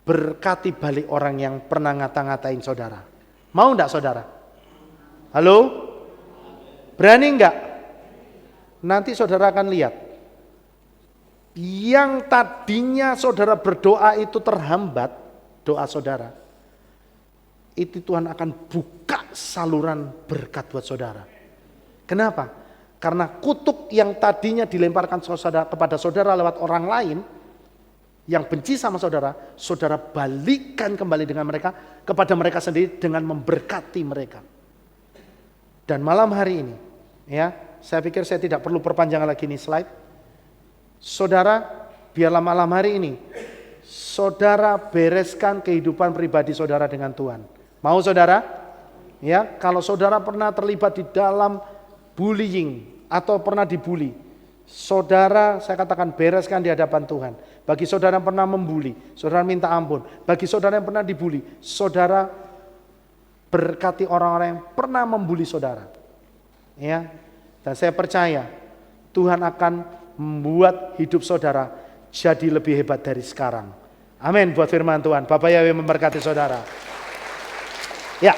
berkati balik orang yang pernah ngata-ngatain saudara. Mau enggak saudara? Halo? Berani enggak? Nanti saudara akan lihat. Yang tadinya saudara berdoa itu terhambat, doa saudara, itu Tuhan akan buka saluran berkat buat saudara. Kenapa? Karena kutuk yang tadinya dilemparkan kepada saudara lewat orang lain, yang benci sama saudara, saudara balikan kembali dengan mereka, kepada mereka sendiri dengan memberkati mereka. Dan malam hari ini, ya, saya pikir saya tidak perlu perpanjang lagi nih slide. Saudara, biarlah malam hari ini, saudara bereskan kehidupan pribadi saudara dengan Tuhan. Mau saudara? Ya, kalau saudara pernah terlibat di dalam bullying atau pernah dibully, saudara, saya katakan bereskan di hadapan Tuhan. Bagi saudara yang pernah membuli, saudara minta ampun. Bagi saudara yang pernah dibully, saudara berkati orang-orang yang pernah membuli saudara. Ya, dan saya percaya Tuhan akan membuat hidup saudara jadi lebih hebat dari sekarang. Amin buat firman Tuhan. Bapak Yahweh memberkati saudara. Ya,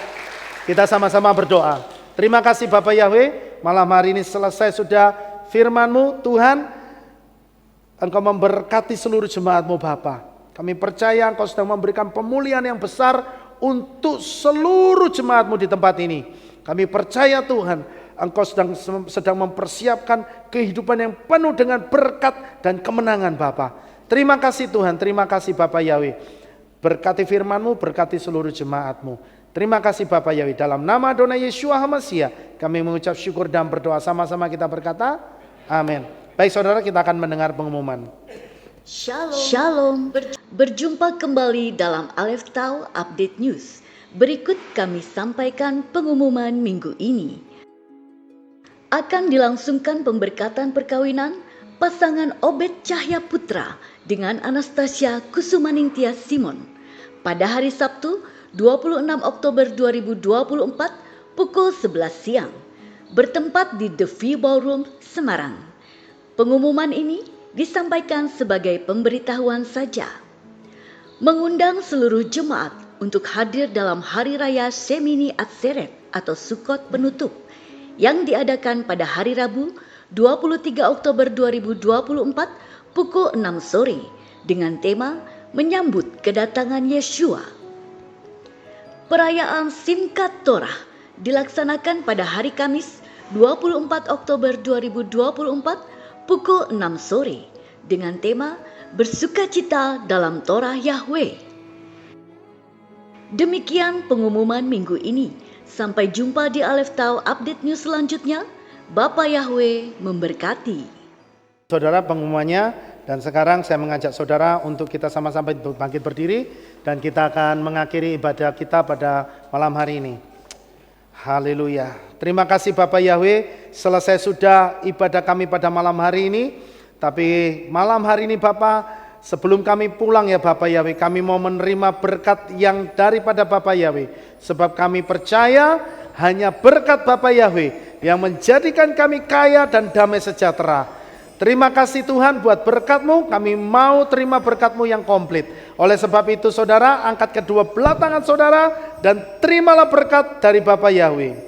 kita sama-sama berdoa. Terima kasih Bapak Yahweh, malam hari ini selesai sudah firman-Mu Tuhan. Engkau memberkati seluruh jemaat-Mu Bapa. Kami percaya Engkau sedang memberikan pemulihan yang besar untuk seluruh jemaat-Mu di tempat ini. Kami percaya Tuhan, Engkau sedang mempersiapkan kehidupan yang penuh dengan berkat dan kemenangan Bapa. Terima kasih Tuhan, terima kasih Bapak Yahweh. Berkati firman-Mu, berkati seluruh jemaat-Mu. Terima kasih Bapak Yahweh. Dalam nama Adonai Yeshua HaMashiach, kami mengucap syukur dan berdoa. Sama-sama kita berkata, amin. Baik saudara, kita akan mendengar pengumuman. Shalom. Berjumpa kembali dalam Aleph Tau Update News. Berikut kami sampaikan pengumuman minggu ini. Akan dilangsungkan pemberkatan perkawinan pasangan Obed Cahya Putra dengan Anastasia Kusumaningtyas Simon pada hari Sabtu 26 Oktober 2024 pukul 11 siang bertempat di The View Ballroom, Semarang. Pengumuman ini disampaikan sebagai pemberitahuan saja. Mengundang seluruh jemaat untuk hadir dalam Hari Raya Shemini Atzeret atau Sukkot penutup yang diadakan pada hari Rabu 23 Oktober 2024 pukul 6 sore dengan tema Menyambut Kedatangan Yeshua. Perayaan Simchat Torah dilaksanakan pada hari Kamis 24 Oktober 2024 pukul 6 sore dengan tema Bersukacita dalam Torah Yahweh. Demikian pengumuman minggu ini. Sampai jumpa di Aleph Tau Update News selanjutnya. Bapa Yahweh memberkati. Saudara, pengumumannya, dan sekarang saya mengajak saudara untuk kita sama-sama bangkit berdiri dan kita akan mengakhiri ibadah kita pada malam hari ini. Haleluya. Terima kasih Bapak Yahweh, selesai sudah ibadah kami pada malam hari ini. Tapi malam hari ini Bapak, sebelum kami pulang ya Bapak Yahweh, kami mau menerima berkat yang daripada Bapak Yahweh. Sebab kami percaya hanya berkat Bapak Yahweh yang menjadikan kami kaya dan damai sejahtera. Terima kasih Tuhan buat berkat-Mu, kami mau terima berkat-Mu yang komplit. Oleh sebab itu saudara, angkat kedua belah tangan saudara dan terimalah berkat dari Bapak Yahweh.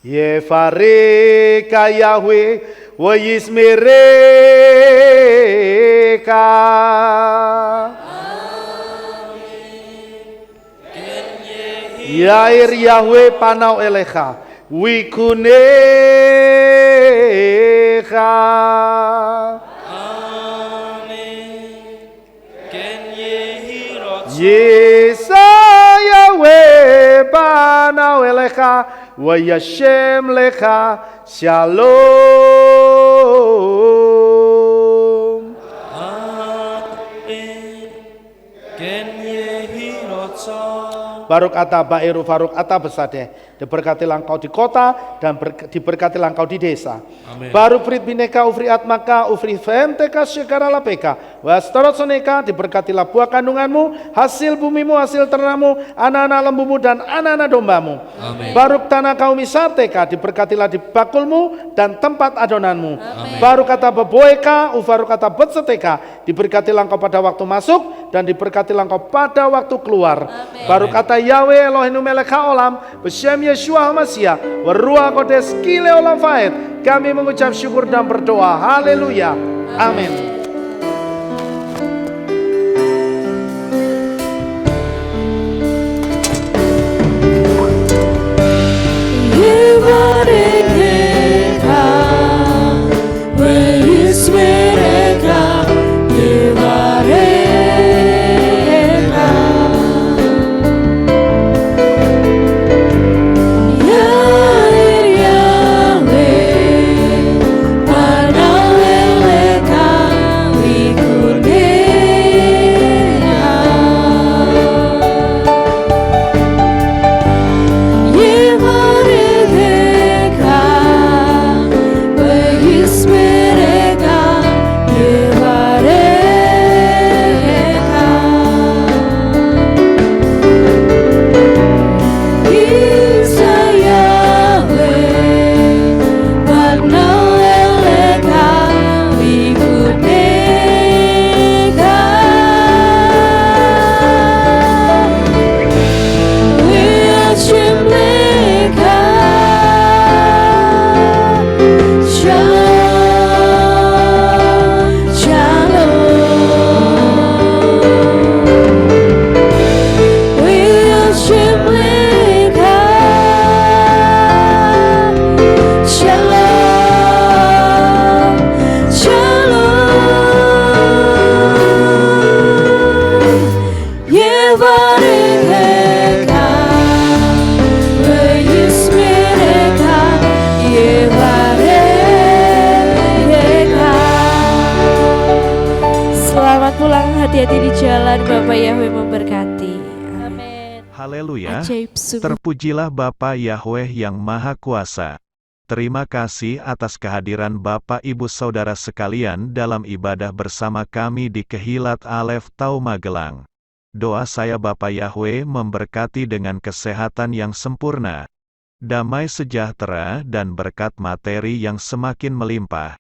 Yefareka Yahweh wa yismereka. Yair Yahweh panau elecha wikunecha. Yesa Yahweh panau elecha wa yashem lecha shalom. Baruk ata ba'iru faruk ata besadeh. Diberkatilah engkau di kota dan diberkatilah engkau di desa. Amin. Baru prit bineka ufri atmaka ufri femteka syekara lapeka. Wastorot soneka, diberkatilah buah kandunganmu, hasil bumimu, hasil ternakmu, anak-anak lembumu dan anak-anak dombamu. Amin. Baruk tanah kaum misarteka, diberkatilah di bakulmu dan tempat adonanmu. Amin. Baru kata beboeka, ufaru kata betseteka, diberkatilah engkau pada waktu masuk dan diberkatilah engkau pada waktu keluar. Amin. Baru kata Yahweh Elohim melek haolam, Beshem Yeshua HaMashiach, Waruah Kodes Kile Olam Faed. Kami mengucap syukur dan berdoa. Haleluya. Amin. Hati-hati di jalan, Bapak Yahweh memberkati. Amin. Haleluya. Ajaib sungguh. Terpujilah Bapa Yahweh yang Maha Kuasa. Terima kasih atas kehadiran Bapak Ibu Saudara sekalian dalam ibadah bersama kami di Kehilat Alef Tau Magelang. Doa saya Bapa Yahweh memberkati dengan kesehatan yang sempurna, damai sejahtera dan berkat materi yang semakin melimpah.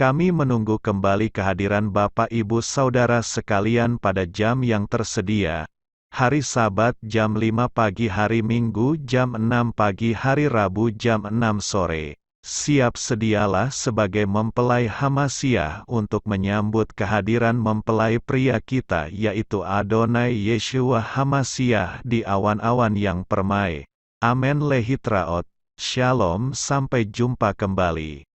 Kami menunggu kembali kehadiran Bapak Ibu Saudara sekalian pada jam yang tersedia. Hari Sabat jam 5 pagi, hari Minggu jam 6 pagi, hari Rabu jam 6 sore. Siap sedialah sebagai mempelai Hamashiach untuk menyambut kehadiran mempelai pria kita yaitu Adonai Yeshua Hamashiach di awan-awan yang permai. Amen lehitraot. Shalom, sampai jumpa kembali.